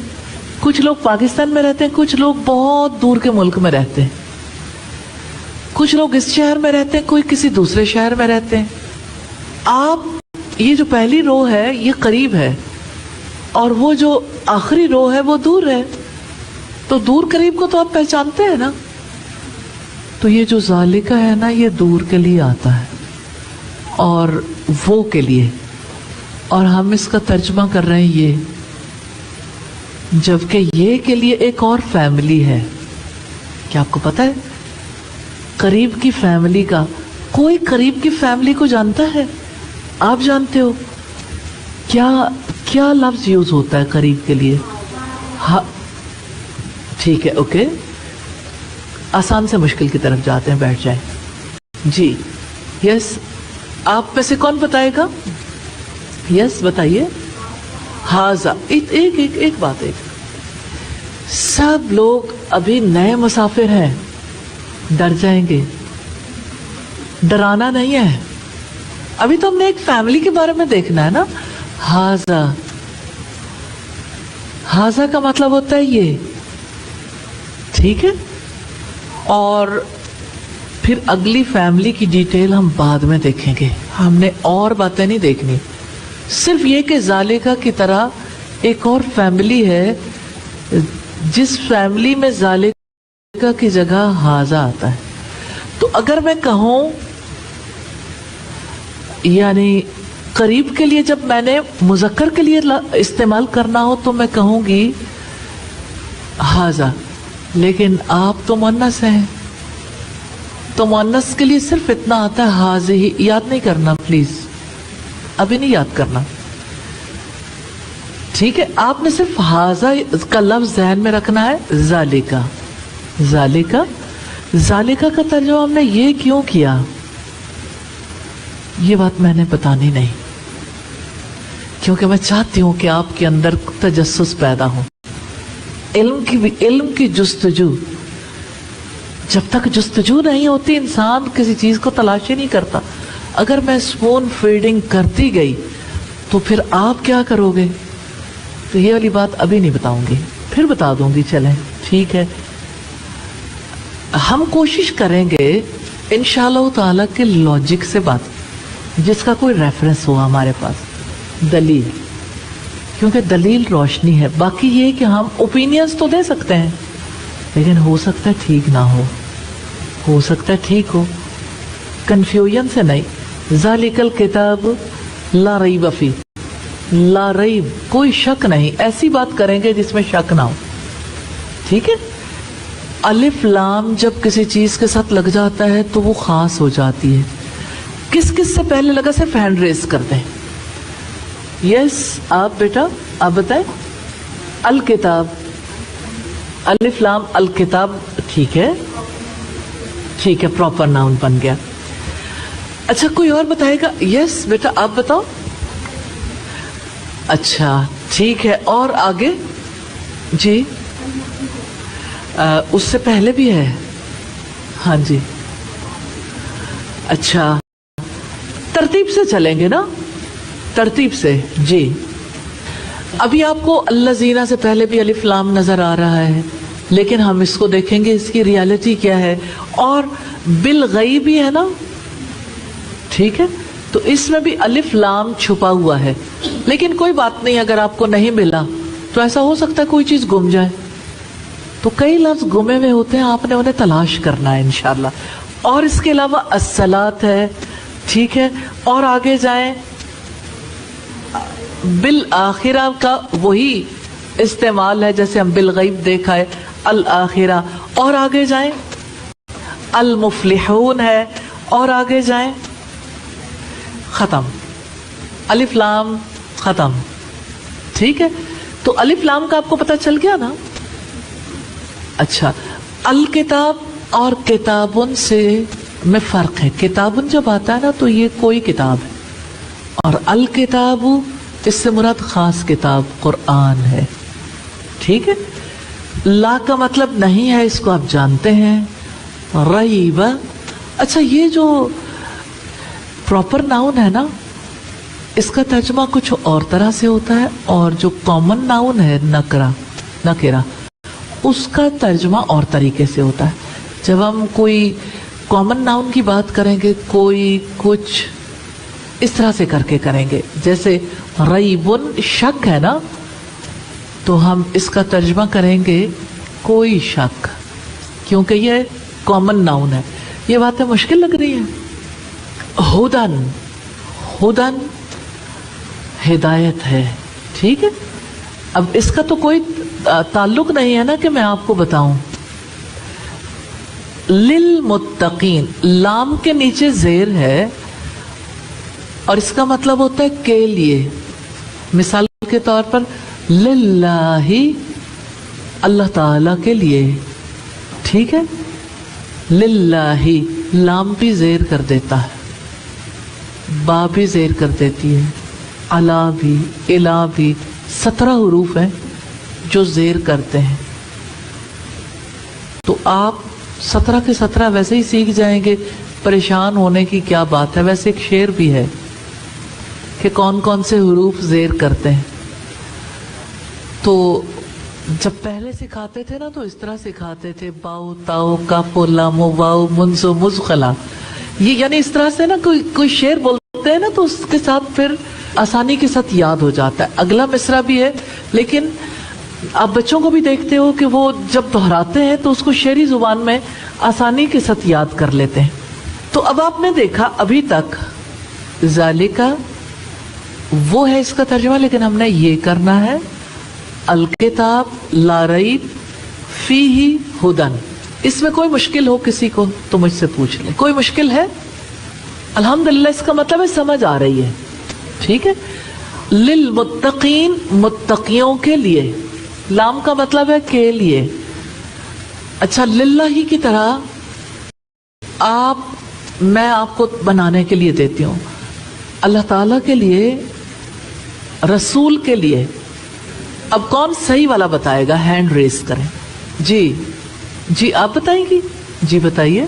कुछ लोग पाकिस्तान में रहते हैं, कुछ लोग बहुत दूर के मुल्क में रहते हैं, कुछ लोग इस शहर में रहते हैं, कोई किसी दूसरे शहर में रहते हैं। आप ये जो पहली रो है ये करीब है और वो जो आखिरी रो है वो दूर है। तो दूर करीब को तो आप पहचानते हैं ना। तो ये जो ज़ालिका है ना, ये दूर के लिए आता है और वो के लिए, और हम इसका तर्जुमा कर रहे हैं ये, जबकि ये के लिए एक और फैमिली है। क्या आपको पता है? करीब की फैमिली का, कोई करीब की फैमिली को जानता है? आप जानते हो क्या क्या लफ्ज यूज होता है करीब के लिए? हाँ, ठीक है, ओके। आसान से मुश्किल की तरफ जाते हैं, बैठ जाएं। जी, यस, आप में से कौन बताएगा? यस, बताइए। हाजा, एक बात, सब लोग अभी नए मुसाफिर हैं, डर जाएंगे। डराना नहीं है, अभी तो हमने एक फैमिली के बारे में देखना है ना। हाजा, हाजा का मतलब होता है ये, ठीक है। और फिर अगली फैमिली की डिटेल हम बाद में देखेंगे, हमने और बातें नहीं देखनी। सिर्फ ये कि ज़ालिका की तरह एक और फैमिली है, जिस फैमिली में ज़ालिका की जगह हाजा आता है। तो अगर मैं कहूँ, यानी करीब के लिए जब मैंने मुज़क्कर के लिए इस्तेमाल करना हो तो मैं कहूँगी हाजा, लेकिन आप तो मुअन्नस हैं, तो मुअन्नस के लिए सिर्फ इतना आता है हाज़े ही। याद नहीं करना प्लीज, अभी नहीं याद करना, ठीक है। आपने सिर्फ हाजा का लफ्ज ज़हन में रखना है। ज़ालिका, ज़ालिका, ज़ालिका का तर्जुमा हमने ये क्यों किया, ये बात मैंने बतानी नहीं, क्योंकि मैं चाहती हूं कि आपके अंदर तजस्सुस पैदा हो, इल्म की जुस्तजू। जब तक जुस्तजू नहीं होती, इंसान किसी चीज को तलाश ही नहीं करता। अगर मैं स्पून फीडिंग करती गई तो फिर आप क्या करोगे? तो ये वाली बात अभी नहीं बताऊंगी, फिर बता दूंगी, चलें, ठीक है। हम कोशिश करेंगे इंशाअल्लाह ताला के लॉजिक से बात, जिसका कोई रेफरेंस हो हमारे पास, दलील, क्योंकि दलील रोशनी है। बाकी ये कि हम ओपिनियंस तो दे सकते हैं, लेकिन हो सकता है ठीक ना हो सकता है ठीक हो। कंफ्यूजन से नहीं। ज़ालिकल किताब ला रैब फी, ला रैब, कोई शक नहीं। ऐसी बात करेंगे जिसमें शक ना हो, ठीक है। अलिफ लाम जब किसी चीज के साथ लग जाता है तो वो खास हो जाती है। किस किस से पहले लगा, सिर्फ हैंड रेस कर दें। यस, आप बेटा, आप बताएं। अल किताब, अलिफ लाम अल किताब, ठीक है, ठीक है, प्रॉपर नाउन बन गया। अच्छा, कोई और बताएगा? यस बेटा, आप बताओ। अच्छा, ठीक है, और आगे जी। उससे पहले भी है, हाँ जी। अच्छा, तरतीब से चलेंगे ना, तरतीब से जी। अभी आपको अल्लज़ीना से पहले भी अलिफ लाम नजर आ रहा है, لیکن ہم اس کو دیکھیں گے اس کی ریالٹی کیا ہے. اور بالغیب بھی ہے نا, ٹھیک ہے, تو اس میں بھی الف لام چھپا ہوا ہے. لیکن کوئی بات نہیں, اگر آپ کو نہیں ملا تو ایسا ہو سکتا ہے کوئی چیز گم جائے. تو کئی لفظ گمے ہوئے ہوتے ہیں, آپ نے انہیں تلاش کرنا ہے انشاءاللہ. اور اس کے علاوہ الصلاۃ ہے, ٹھیک ہے, اور آگے جائیں بالآخرہ کا وہی استعمال ہے جیسے ہم بالغیب دیکھا ہے, الآخرہ. اور آگے جائیں المفلحون ہے, اور آگے جائیں, ختم, الف لام ختم. ٹھیک ہے, تو الف لام کا آپ کو پتہ چل گیا نا. اچھا, الکتاب اور کتابن سے میں فرق ہے. کتابن جب آتا ہے نا تو یہ کوئی کتاب ہے, اور الکتاب اس سے مراد خاص کتاب قرآن ہے. ٹھیک ہے, لا کا مطلب نہیں ہے, اس کو آپ جانتے ہیں. ریب, اچھا یہ جو پراپر ناؤن ہے نا, اس کا ترجمہ کچھ اور طرح سے ہوتا ہے, اور جو کامن ناؤن ہے نکرہ, اس کا ترجمہ اور طریقے سے ہوتا ہے. جب ہم کوئی کامن ناؤن کی بات کریں گے, کوئی کچھ اس طرح سے کر کے کریں گے, جیسے ریبن شک ہے نا, تو ہم اس کا ترجمہ کریں گے کوئی شک, کیونکہ یہ کامن ناؤن ہے. یہ باتیں مشکل لگ رہی ہیں. ہدن, ہدن ہدایت ہے. ٹھیک ہے, اب اس کا تو کوئی تعلق نہیں ہے نا کہ میں آپ کو بتاؤں. للمتقین, لام کے نیچے زیر ہے, اور اس کا مطلب ہوتا ہے کے لیے. مثال کے طور پر للہ, اللہ تعالی کے لیے. ٹھیک ہے, للہ, لام بھی زیر کر دیتا ہے, با بھی زیر کر دیتی ہے, علا بھی, الا بھی. 17 حروف ہیں جو زیر کرتے ہیں. تو آپ 17 کے 17 ویسے ہی سیکھ جائیں گے, پریشان ہونے کی کیا بات ہے. ویسے ایک شعر بھی ہے کہ کون کون سے حروف زیر کرتے ہیں. تو جب پہلے سکھاتے تھے نا تو اس طرح سکھاتے تھے, باؤ تاؤ کاف لام واؤ منزو مزخلا. یہ یعنی اس طرح سے نا کوئی شعر بولتے ہیں نا تو اس کے ساتھ پھر آسانی کے ساتھ یاد ہو جاتا ہے. اگلا مصرع بھی ہے, لیکن آپ بچوں کو بھی دیکھتے ہو کہ وہ جب دہراتے ہیں تو اس کو شعری زبان میں آسانی کے ساتھ یاد کر لیتے ہیں. تو اب آپ نے دیکھا ابھی تک ذالکا وہ ہے اس کا ترجمہ, لیکن ہم نے یہ کرنا ہے الکتاب لا ریب فیہ ہدن. اس میں کوئی مشکل ہو کسی کو تو مجھ سے پوچھ لیں. کوئی مشکل ہے؟ الحمدللہ اس کا مطلب ہے سمجھ آ رہی ہے. ٹھیک ہے, للمتقین, متقیوں کے لیے. لام کا مطلب ہے کے لیے. اچھا, للہ ہی کی طرح میں آپ کو بنانے کے لیے دیتی ہوں, اللہ تعالی کے لیے, رسول کے لیے. اب کون صحیح والا بتائے گا؟ ہینڈ ریز کریں. جی آپ بتائیں گی. جی بتائیے.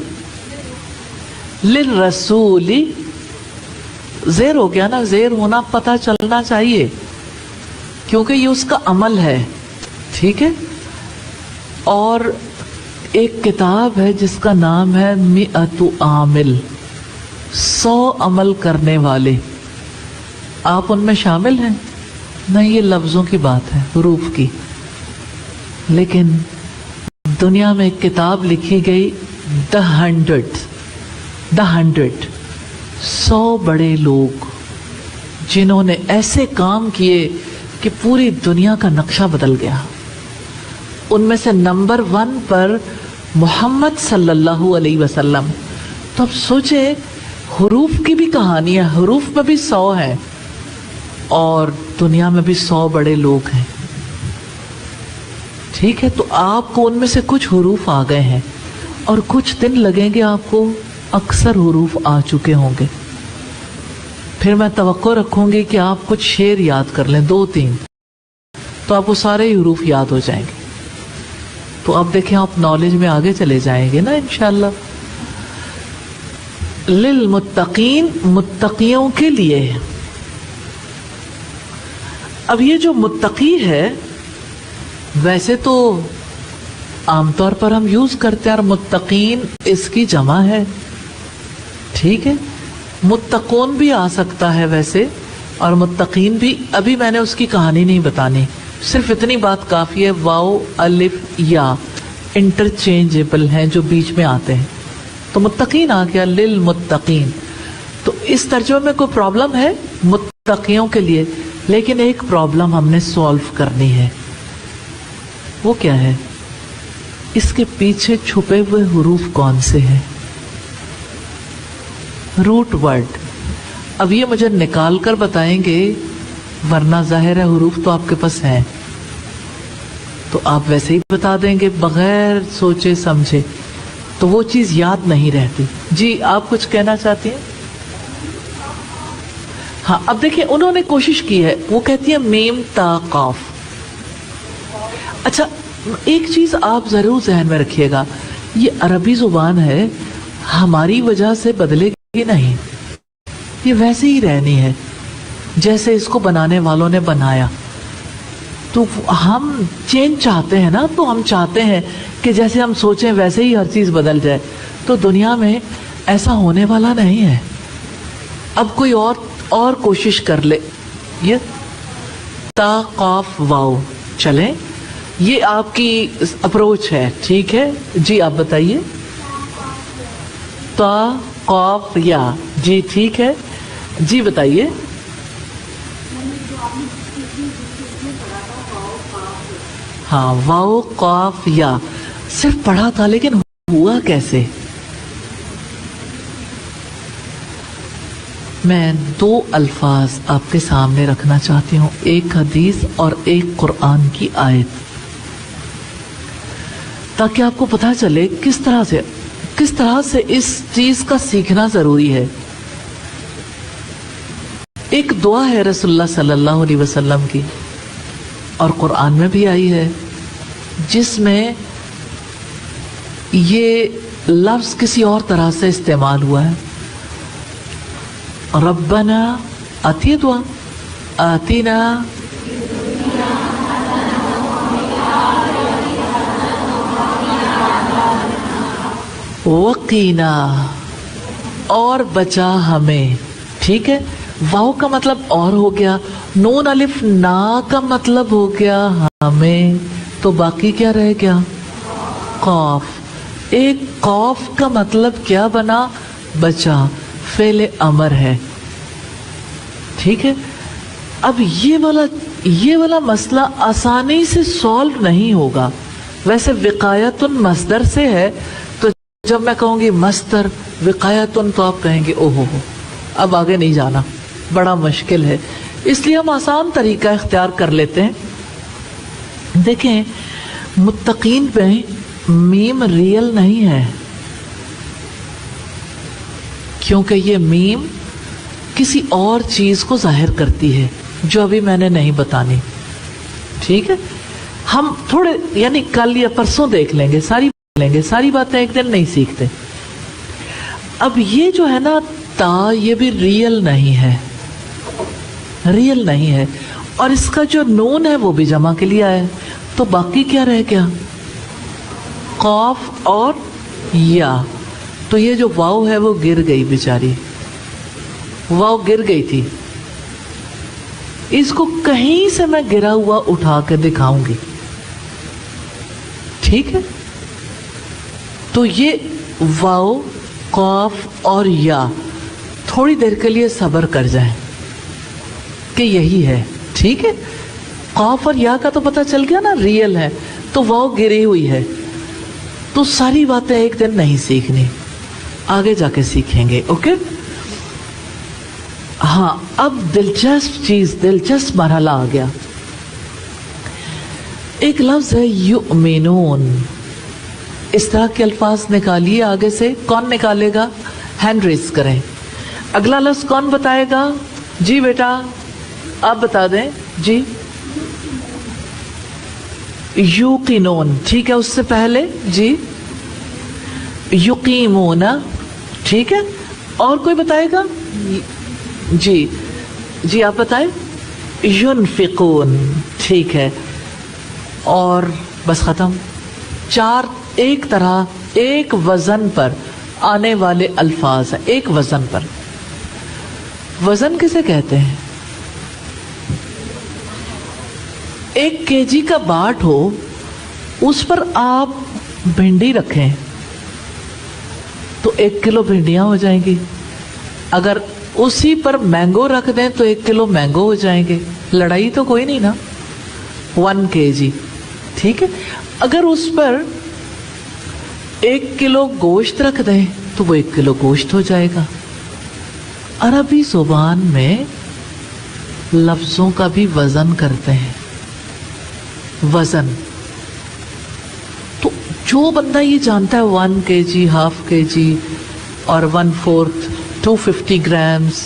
للرسول, زیر ہو گیا نا, زیر ہونا پتہ چلنا چاہیے کیونکہ یہ اس کا عمل ہے. ٹھیک ہے, اور ایک کتاب ہے جس کا نام ہے 100 عامل, 100 عمل کرنے والے. آپ ان میں شامل ہیں؟ نہیں, یہ لفظوں کی بات ہے, حروف کی. لیکن دنیا میں ایک کتاب لکھی گئی The 100, 100 بڑے لوگ جنہوں نے ایسے کام کیے کہ پوری دنیا کا نقشہ بدل گیا. ان میں سے نمبر 1 پر محمد صلی اللہ علیہ وسلم. تو اب سوچے, حروف کی بھی کہانی ہے, حروف میں بھی 100 ہیں اور دنیا میں بھی 100 بڑے لوگ ہیں. ٹھیک ہے, تو آپ کو ان میں سے کچھ حروف آ گئے ہیں اور کچھ دن لگیں گے آپ کو اکثر حروف آ چکے ہوں گے. پھر میں توقع رکھوں گی کہ آپ کچھ شعر یاد کر لیں 2-3, تو آپ کو سارے حروف یاد ہو جائیں گے. تو اب دیکھیں آپ نالج میں آگے چلے جائیں گے نا انشاءاللہ. للمتقین, متقیوں کے لیے. اب یہ جو متقی ہے ویسے تو आमतौर पर हम यूज करते हैं, और मुत्तकीन इसकी जमा है। ठीक है, मुत्तकून भी आ सकता है वैसे, और मुत्तकीन भी। अभी मैंने उसकी कहानी नहीं बतानी, सिर्फ इतनी बात काफी है, वाओ अलिफ या इंटरचेंजेबल हैं जो बीच में आते हैं। तो मुत्तकीन आ गया, लिल मुत्तकीन। तो इस तर्जुमे में कोई प्रॉब्लम है मुत्तकियों के लिए, लेकिन एक प्रॉब्लम हमने सॉल्व करनी है। वो क्या है? इसके पीछे छुपे हुए हुरूफ कौन से हैं? Root word. अब ये मुझे निकाल कर बताएंगे, वरना जाहिर है हुरूफ तो आपके पास हैं, तो आप वैसे ही बता देंगे बगैर सोचे समझे, तो वो चीज याद नहीं रहती। जी, आप कुछ कहना चाहती हैं? हाँ, अब देखिए उन्होंने कोशिश की है, वो कहती है मीम ता काफ। अच्छा, एक चीज आप जरूर जहन में रखिएगा, ये अरबी जुबान है, हमारी वजह से बदलेगी नहीं, ये वैसे ही रहनी है जैसे इसको बनाने वालों ने बनाया। तो हम चेंज चाहते हैं ना, तो हम चाहते हैं कि जैसे हम सोचें वैसे ही हर चीज बदल जाए, तो दुनिया में ऐसा होने वाला नहीं है। अब कोई और कोशिश कर ले, ये ता काफ वाओ, चलें, ये आपकी अप्रोच है, ठीक है जी। आप बताइए, ता काफ या, जी ठीक है जी, बताइए। हाँ, वाओ काफ या सिर्फ पढ़ा था, लेकिन हुआ कैसे? मैं दो अल्फाज आपके सामने रखना चाहती हूँ, एक हदीस और एक कुरान की आयत, ताकि आपको पता चले किस तरह से इस चीज का सीखना जरूरी है। एक दुआ है रसूलुल्लाह सल्लल्लाहु अलैहि वसल्लम की, और कुरान में भी आई है, जिसमें ये लफ्ज किसी और तरह से इस्तेमाल हुआ है। रब्बना, आती है दुआ, आतीना वकीना, और बचा हमें। ठीक है, वाव का मतलब और हो गया, नून अलिफ ना का मतलब हो गया हमें, तो बाकी क्या रह गया? कौफ। एक कौफ का मतलब क्या बना? बचा, फेले अमर है। ठीक है, अब ये वाला मसला आसानी से सॉल्व नहीं होगा। वैसे विकायतुन मस्दर से है, तो जब मैं कहूंगी मस्दर विकायतुन, तो आप कहेंगे ओहो हो, अब आगे नहीं जाना, बड़ा मुश्किल है। इसलिए हम आसान तरीका इख्तियार कर लेते हैं। देखें, मुत्तकीन में मीम रियल नहीं है, क्योंकि ये मीम किसी और चीज को जाहिर करती है जो अभी मैंने नहीं बतानी। ठीक है, हम थोड़े यानी कल या परसों देख लेंगे, सारी बातें एक दिन नहीं सीखते। अब ये जो है ना ता, ये भी रियल नहीं है, और इसका जो नून है वो भी जमा के लिए आया है, तो बाकी क्या रह गया? कौफ और या। तो ये जो वाव है वो गिर गई बेचारी, वाव गिर गई थी, इसको कहीं से मैं गिरा हुआ उठा के दिखाऊंगी। ठीक है, तो ये वाव, कौफ और या, थोड़ी देर के लिए सब्र कर जाएं कि यही है। ठीक है, कौफ और या का तो पता चल गया ना, रियल है, तो वाव गिरी हुई है, तो सारी बातें एक दिन नहीं सीखनी, आगे जाके सीखेंगे। ओके, हाँ, अब दिलचस्प मरहला आ गया। एक लफ्ज है युमिनून, इस तरह के अल्फाज निकालिए आगे से। कौन निकालेगा? हैंड रेस करें। अगला लफ्ज कौन बताएगा? जी बेटा, आप बता दें जी। युकीनून, ठीक है, उससे पहले जी युकीमूना, ठीक है, और कोई बताएगा? जी आप बताएं। युनफिकून, ठीक है, और बस खत्म। 4 ایک طرح ایک وزن پر آنے والے الفاظ ہیں، ایک وزن پر. وزن کسے کہتے ہیں؟ 1 kg کا باٹ ہو، اس پر آپ بھنڈی رکھیں تو 1 کلو بھنڈیاں ہو جائیں گی. اگر اسی پر مینگو رکھ دیں تو 1 کلو مینگو ہو جائیں گے. لڑائی تو کوئی نہیں نا. 1 kg ٹھیک ہے. اگر اس پر 1 کلو گوشت رکھ دیں تو وہ 1 کلو گوشت ہو جائے گا. عربی زبان میں لفظوں کا بھی وزن کرتے ہیں. وزن تو جو بندہ یہ جانتا ہے 1 kg، ½ kg اور 1/4 250 grams،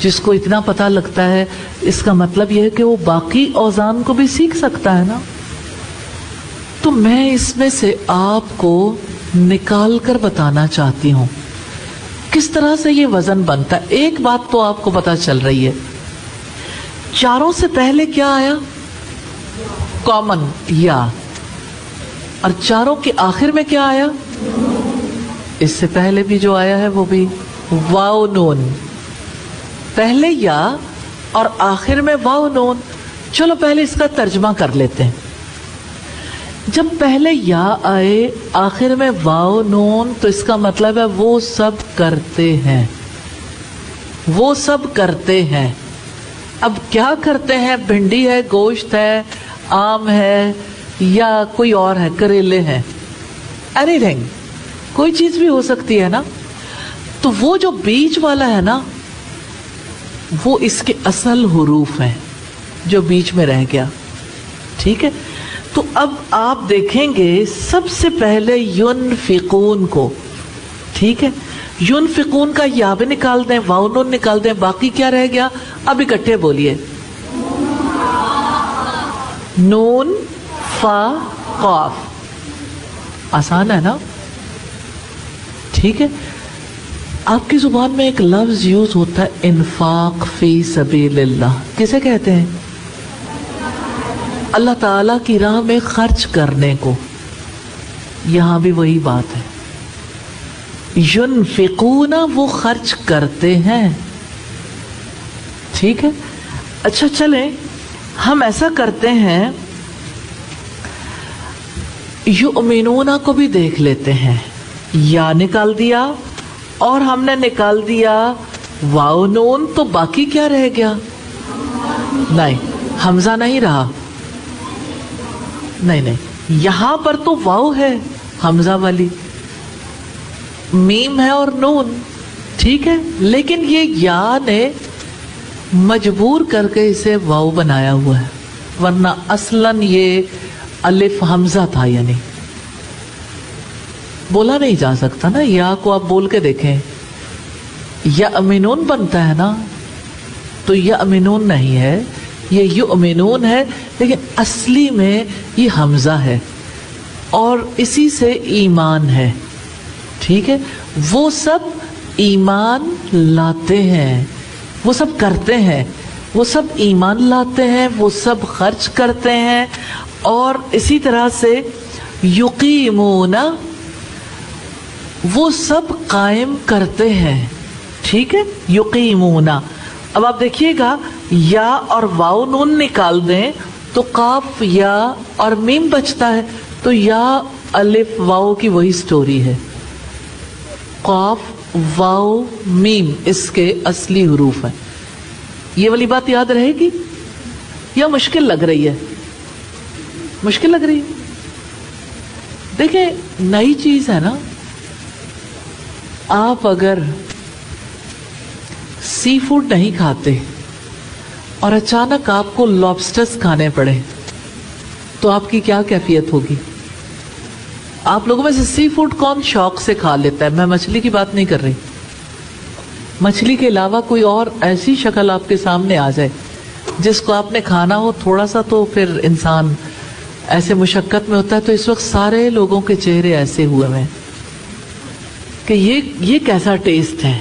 جس کو اتنا پتہ لگتا ہے، اس کا مطلب یہ ہے کہ وہ باقی اوزان کو بھی سیکھ سکتا ہے نا. تو میں اس میں سے آپ کو نکال کر بتانا چاہتی ہوں کس طرح سے یہ وزن بنتا ہے. ایک بات تو آپ کو پتہ چل رہی ہے، چاروں سے پہلے کیا آیا؟ کامن یا. اور چاروں کے آخر میں کیا آیا؟ اس سے پہلے بھی جو آیا ہے وہ بھی واو نون. پہلے یا اور آخر میں واو نون. چلو پہلے اس کا ترجمہ کر لیتے ہیں. جب پہلے یا آئے آخر میں واو نون تو اس کا مطلب ہے وہ سب کرتے ہیں. وہ سب کرتے ہیں. اب کیا کرتے ہیں؟ بھنڈی ہے، گوشت ہے، آم ہے، یا کوئی اور ہے، کریلے ہیں، اینی تھنگ، کوئی چیز بھی ہو سکتی ہے نا. تو وہ جو بیچ والا ہے نا، وہ اس کے اصل حروف ہیں جو بیچ میں رہ گیا. ٹھیک ہے. تو اب آپ دیکھیں گے سب سے پہلے ینفقون کو. ٹھیک ہے. ینفقون کا یا بھی نکال دیں، واو نون نکال دیں، باقی کیا رہ گیا؟ اب اکٹھے بولیے. نون فا قاف. آسان ہے نا. ٹھیک ہے. آپ کی زبان میں ایک لفظ یوز ہوتا ہے انفاق فی سبیل اللہ. کسے کہتے ہیں؟ اللہ تعالیٰ کی راہ میں خرچ کرنے کو. یہاں بھی وہی بات ہے. ینفقون وہ خرچ کرتے ہیں. ٹھیک ہے. اچھا چلیں ہم ایسا کرتے ہیں، یؤمنون کو بھی دیکھ لیتے ہیں. یا نکال دیا اور ہم نے نکال دیا واو نون، تو باقی کیا رہ گیا؟ نہیں، حمزہ نہیں رہا. نہیں، یہاں پر تو واو ہے حمزہ والی، میم ہے اور نون. ٹھیک ہے. لیکن یہ یا نے مجبور کر کے اسے واو بنایا ہوا ہے، ورنہ اصلاً یہ الف حمزہ تھا. یعنی بولا نہیں جا سکتا نا. یا کو آپ بول کے دیکھیں، یا امینون بنتا ہے نا، تو یا امینون نہیں ہے، یہ یؤمنون ہے. لیکن اصلی میں یہ حمزہ ہے اور اسی سے ایمان ہے. ٹھیک ہے. وہ سب ایمان لاتے ہیں، وہ سب کرتے ہیں، وہ سب ایمان لاتے ہیں، وہ سب خرچ کرتے ہیں. اور اسی طرح سے یقیمون وہ سب قائم کرتے ہیں. ٹھیک ہے. یقیمون. اب آپ دیکھیے گا یا اور واو نون نکال دیں تو قاف یا اور میم بچتا ہے. تو یا الف واو کی وہی سٹوری ہے. قاف واو میم اس کے اصلی حروف ہیں. یہ والی بات یاد رہے گی یا مشکل لگ رہی ہے؟ مشکل لگ رہی ہے. دیکھیں نئی چیز ہے نا. آپ اگر سی فوڈ نہیں کھاتے اور اچانک آپ کو لابسٹرز کھانے پڑے تو آپ کی کیا کیفیت ہوگی؟ آپ لوگوں میں سے سی فوڈ کون شوق سے کھا لیتا ہے؟ میں مچھلی کی بات نہیں کر رہی. مچھلی کے علاوہ کوئی اور ایسی شکل آپ کے سامنے آ جائے جس کو آپ نے کھانا ہو تھوڑا سا، تو پھر انسان ایسے مشقت میں ہوتا ہے. تو اس وقت سارے لوگوں کے چہرے ایسے ہوئے ہیں کہ یہ کیسا ٹیسٹ ہے.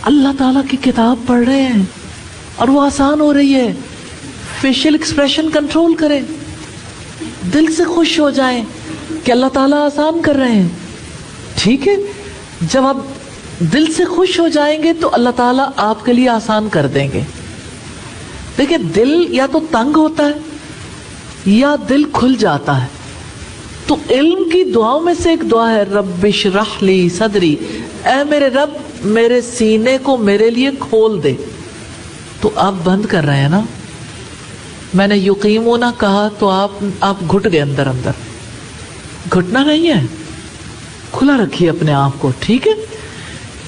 اللہ تعالیٰ کی کتاب پڑھ رہے ہیں اور وہ آسان ہو رہی ہے. فیشل ایکسپریشن کنٹرول کریں. دل سے خوش ہو جائیں کہ اللہ تعالیٰ آسان کر رہے ہیں. ٹھیک ہے, جب آپ دل سے خوش ہو جائیں گے تو اللہ تعالیٰ آپ کے لیے آسان کر دیں گے. دیکھیں, دل یا تو تنگ ہوتا ہے یا دل کھل جاتا ہے. تو علم کی دعاؤں میں سے ایک دعا ہے, رب اشرح لی صدری, اے میرے رب میرے سینے کو میرے لیے کھول دے. تو آپ بند کر رہے ہیں نا, میں نے یقیمون کہا تو آپ گھٹ گئے اندر اندر. گھٹنا نہیں ہے, کھلا رکھیے اپنے آپ کو. ٹھیک ہے,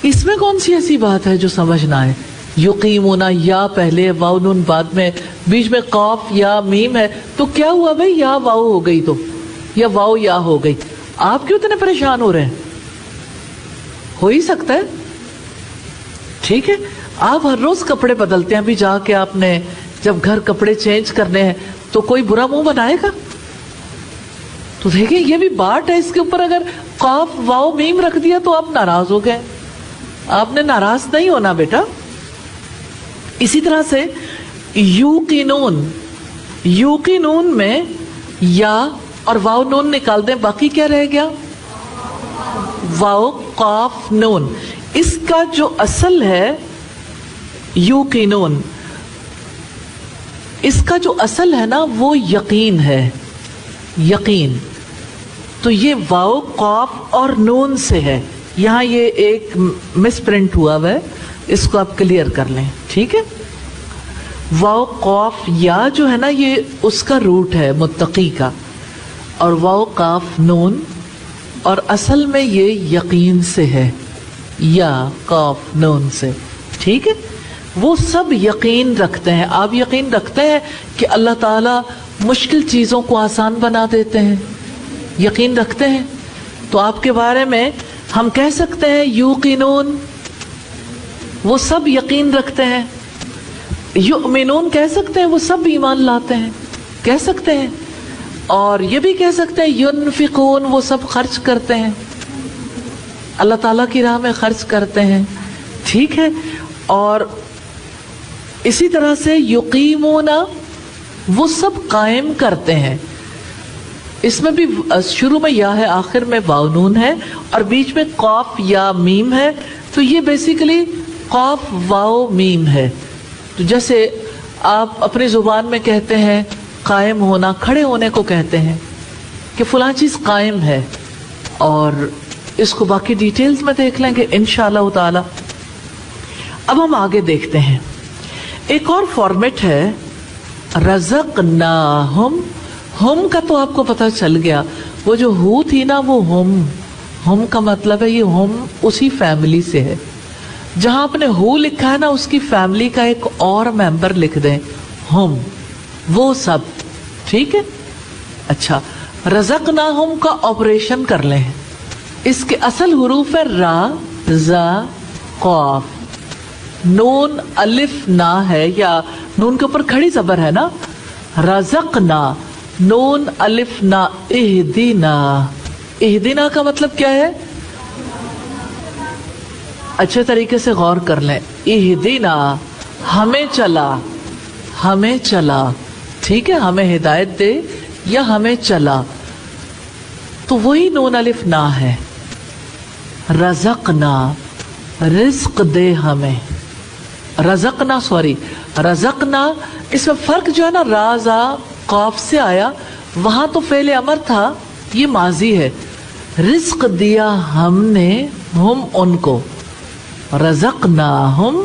اس میں کون سی ایسی بات ہے جو سمجھ نہ آئے؟ یقیمون, یا پہلے, واو نون بعد میں, بیچ میں قاف یا میم ہے, تو کیا ہوا بھائی, یا واو ہو گئی تو, یا واو یا ہو گئی. آپ کیوں اتنے پریشان ہو رہے ہیں؟ ہو ہی سکتا ہے. ٹھیک ہے, آپ ہر روز کپڑے بدلتے ہیں, ابھی جا کے آپ نے جب گھر کپڑے چینج کرنے ہیں تو کوئی برا منہ بنائے گا؟ تو دیکھیں یہ بھی بات ہے, اس کے اوپر اگر قاف واو میم رکھ دیا تو آپ ناراض ہو گئے. آپ نے ناراض نہیں ہونا بیٹا. اسی طرح سے یوقنون, یوقنون میں یا اور واو نون نکال دیں, باقی کیا رہ گیا؟ واو قاف نون. اس کا جو اصل ہے یوقنون, اس کا جو اصل ہے نا وہ یقین ہے, یقین. تو یہ واو قاف اور نون سے ہے. یہاں یہ ایک مس پرنٹ ہوا ہے, اس کو آپ کلیئر کر لیں. ٹھیک ہے, واو قاف یا جو ہے نا یہ اس کا روٹ ہے متقی کا, اور واو قاف نون, اور اصل میں یہ یقین سے ہے, یا قاف نون سے. ٹھیک ہے, وہ سب یقین رکھتے ہیں. آپ یقین رکھتے ہیں کہ اللہ تعالیٰ مشکل چیزوں کو آسان بنا دیتے ہیں؟ یقین رکھتے ہیں. تو آپ کے بارے میں ہم کہہ سکتے ہیں یوقنون, وہ سب یقین رکھتے ہیں. یؤمنون کہہ سکتے ہیں وہ سب ایمان لاتے ہیں, کہہ سکتے ہیں. اور یہ بھی کہہ سکتے ہیں ینفقون, وہ سب خرچ کرتے ہیں, اللہ تعالیٰ کی راہ میں خرچ کرتے ہیں. ٹھیک ہے, اور اسی طرح سے یقیمون, وہ سب قائم کرتے ہیں. اس میں بھی شروع میں یا ہے, آخر میں واو نون ہے, اور بیچ میں قاف یا میم ہے. تو یہ بیسیکلی قاف واو میم ہے. تو جیسے آپ اپنی زبان میں کہتے ہیں قائم ہونا, کھڑے ہونے کو کہتے ہیں کہ فلاں چیز قائم ہے, اور اس کو باقی ڈیٹیلز میں دیکھ لیں گے انشاءاللہ تعالی. اب ہم آگے دیکھتے ہیں. ایک اور فارمیٹ ہے رزقناہم. ہم کا تو آپ کو پتہ چل گیا, وہ جو ہو تھی نا وہ ہم کا مطلب ہے یہ ہم اسی فیملی سے ہے. جہاں آپ نے ہو لکھا ہے نا اس کی فیملی کا ایک اور ممبر لکھ دیں, ہم, وہ سب. ٹھیک ہے, اچھا, رزقناہم کا آپریشن کر لیں. اس کے اصل حروف ہے را, زا, قاف. نون الف نا ہے, یا نون کے اوپر کھڑی زبر ہے نا. رزقنا, نون الف نا. اہدینا, اہدینا کا مطلب کیا ہے؟ اچھے طریقے سے غور کر لیں. اہدینا, ہمیں چلا, ہمیں چلا. ٹھیک ہے, ہمیں ہدایت دے یا ہمیں چلا, تو وہی نون الف نا ہے. رزقنا, رزق دے ہمیں. رزقنا, سوری, رزقنا, اس میں فرق جو ہے نا رازا قاف سے آیا, وہاں تو فعل امر تھا, یہ ماضی ہے. رزق دیا ہم نے ہم ان کو, رزقناہم,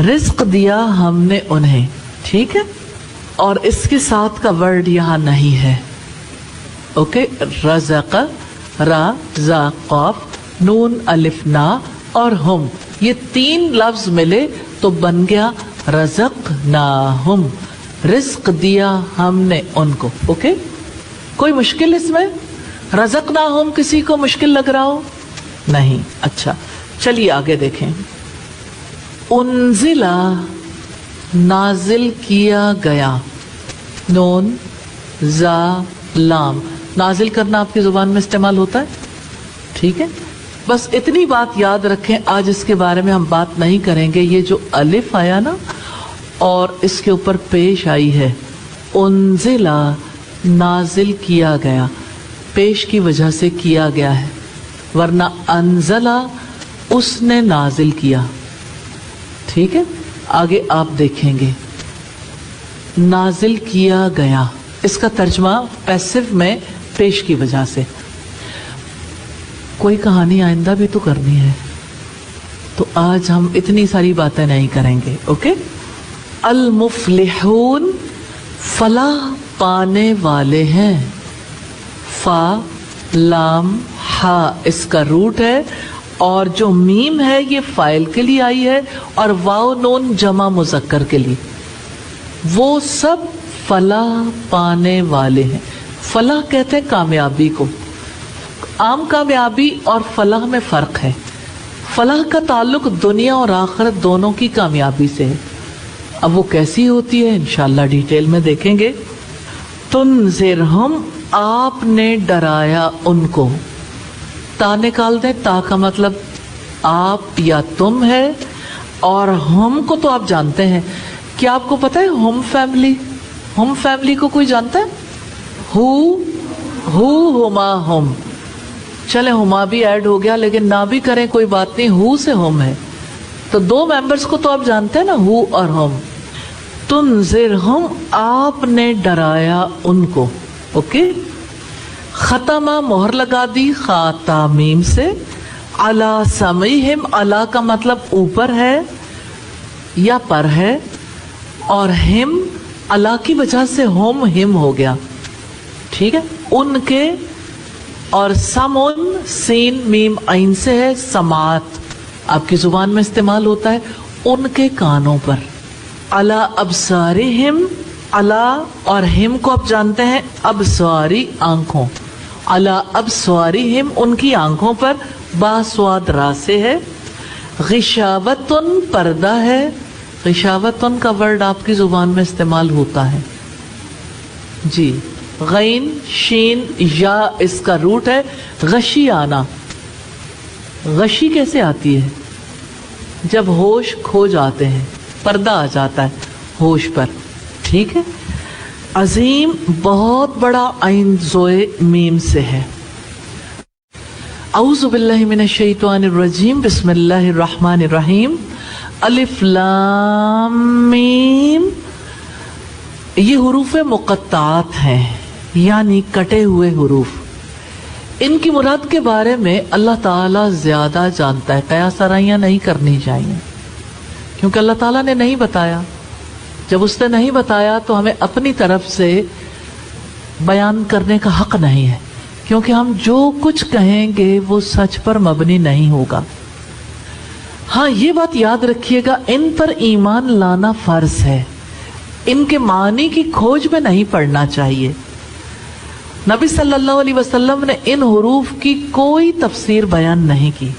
رزق دیا ہم نے انہیں. ٹھیک ہے, اور اس کے ساتھ کا ورڈ یہاں نہیں ہے. اوکے, رزق, را, زا, قاف, نون الف نا اور ہم, یہ تین لفظ ملے تو بن گیا رزقناہم, رزق دیا ہم نے ان کو. اوکے, کوئی مشکل اس میں؟ رزقناہم کسی کو مشکل لگ رہا ہو؟ نہیں. اچھا, چلیے آگے دیکھیں. انزلہ, نازل کیا گیا. نون, زا, لام. نازل کرنا آپ کی زبان میں استعمال ہوتا ہے. ٹھیک ہے, بس اتنی بات یاد رکھیں, آج اس کے بارے میں ہم بات نہیں کریں گے. یہ جو الف آیا نا اور اس کے اوپر پیش آئی ہے انزلہ, नाजिल किया गया, पेश की वजह से किया गया है, वरना अंजला उसने नाजिल किया। ठीक है, आगे आप देखेंगे नाजिल किया गया, इसका तर्जमा पैसिव में पेश की वजह से। कोई कहानी आइंदा भी तो करनी है, तो आज हम इतनी सारी बातें नहीं करेंगे। ओके, अल मुफ्लिहून फलाह पाने वाले हैं। फा लाम हा इसका रूट है, और जो मीम है ये फाइल के लिए आई है, और वाव नून जमा मुज़क्कर के लिए। वो सब फलाह पाने वाले हैं। फलाह कहते हैं कामयाबी को। आम कामयाबी और फलाह में फ़र्क है। फलाह का ताल्लुक दुनिया और आखिरत दोनों की कामयाबी से है। अब वो कैसी होती है इंशाअल्लाह डिटेल में देखेंगे। तुनज़िरहुम आपने डराया उनको। ता निकाल दें, ता का मतलब आप या तुम है, और हम को तो आप जानते हैं। क्या आपको पता है हम फैमिली को कोई जानता है? हुमा हम, चले हुमा भी ऐड हो गया, लेकिन ना भी करें कोई बात नहीं, हु से हम है तो दो मेंबर्स को तो आप जानते हैं ना, हु और हम। तुनज़िरहुम आपने डराया उनको। ओके, खतमा मोहर लगा दी खाता मीम से। अला समीहिम, अला का मतलब ऊपर है या पर है, और हिम अला की वजह से होम हिम हो गया। ठीक है, उनके, और समउन सीन मीम आइन से है, समात आपकी जुबान में इस्तेमाल होता है, उनके कानों पर। अला अबसारिहिम, अला और हिम को आप जानते हैं अबसारी आंखों, अला अबसारिहिम उनकी आंखों पर, बास्वाद रा से है। गिशावतुन पर्दा है, गिशावतुन का वर्ड आपकी जुबान में इस्तेमाल होता है जी। गैन शीन या इसका रूट है, गशी आना। गशी कैसे आती है? जब होश खो जाते हैं, पर्दा आ जाता है होश पर। ठीक है, अजीम बहुत बड़ा आइन जोए मीम से है। औज़ु बिल्लाहि मिनश शैतानिर रजीम, बिस्मिल्लाहिर रहमानिर रहीम। अलिफ लाम मीम, ये हुरूफ मुक़त्तात हैं, यानी कटे हुए हुरूफ। इनकी मुराद के बारे में अल्लाह ताला ज्यादा जानता है। कयास आराइयां नहीं करनी चाहिए, क्योंकि अल्लाह ताला ने नहीं बताया। जब उसने नहीं बताया तो हमें अपनी तरफ से बयान करने का हक नहीं है, क्योंकि हम जो कुछ कहेंगे वो सच पर मबनी नहीं होगा। हाँ, ये बात याद रखिएगा, इन पर ईमान लाना फर्ज है। इनके मानी की खोज में नहीं पड़ना चाहिए। नबी सल्लल्लाहु अलैहि वसल्लम ने इन हुरूफ की कोई तफसीर बयान नहीं की।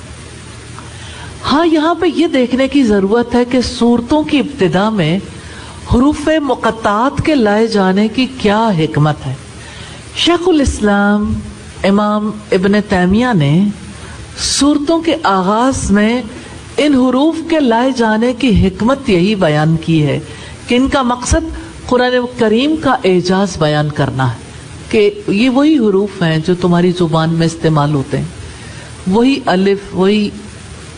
हाँ, यहाँ पे ये देखने की ज़रूरत है कि सूरतों की इब्तिदा में हुरूफ मुक़त्तात के लाए जाने की क्या हिकमत है। शेखुल इस्लाम इमाम इब्न तैमिया ने सूरतों के आगाज़ में इन हुरूफ के लाए जाने की हिकमत यही बयान की है कि इनका मकसद कुरान करीम का एजाज़ बयान करना है, कि ये वही हुरूफ हैं जो तुम्हारी ज़ुबान में इस्तेमाल होते हैं, वही अलिफ, वही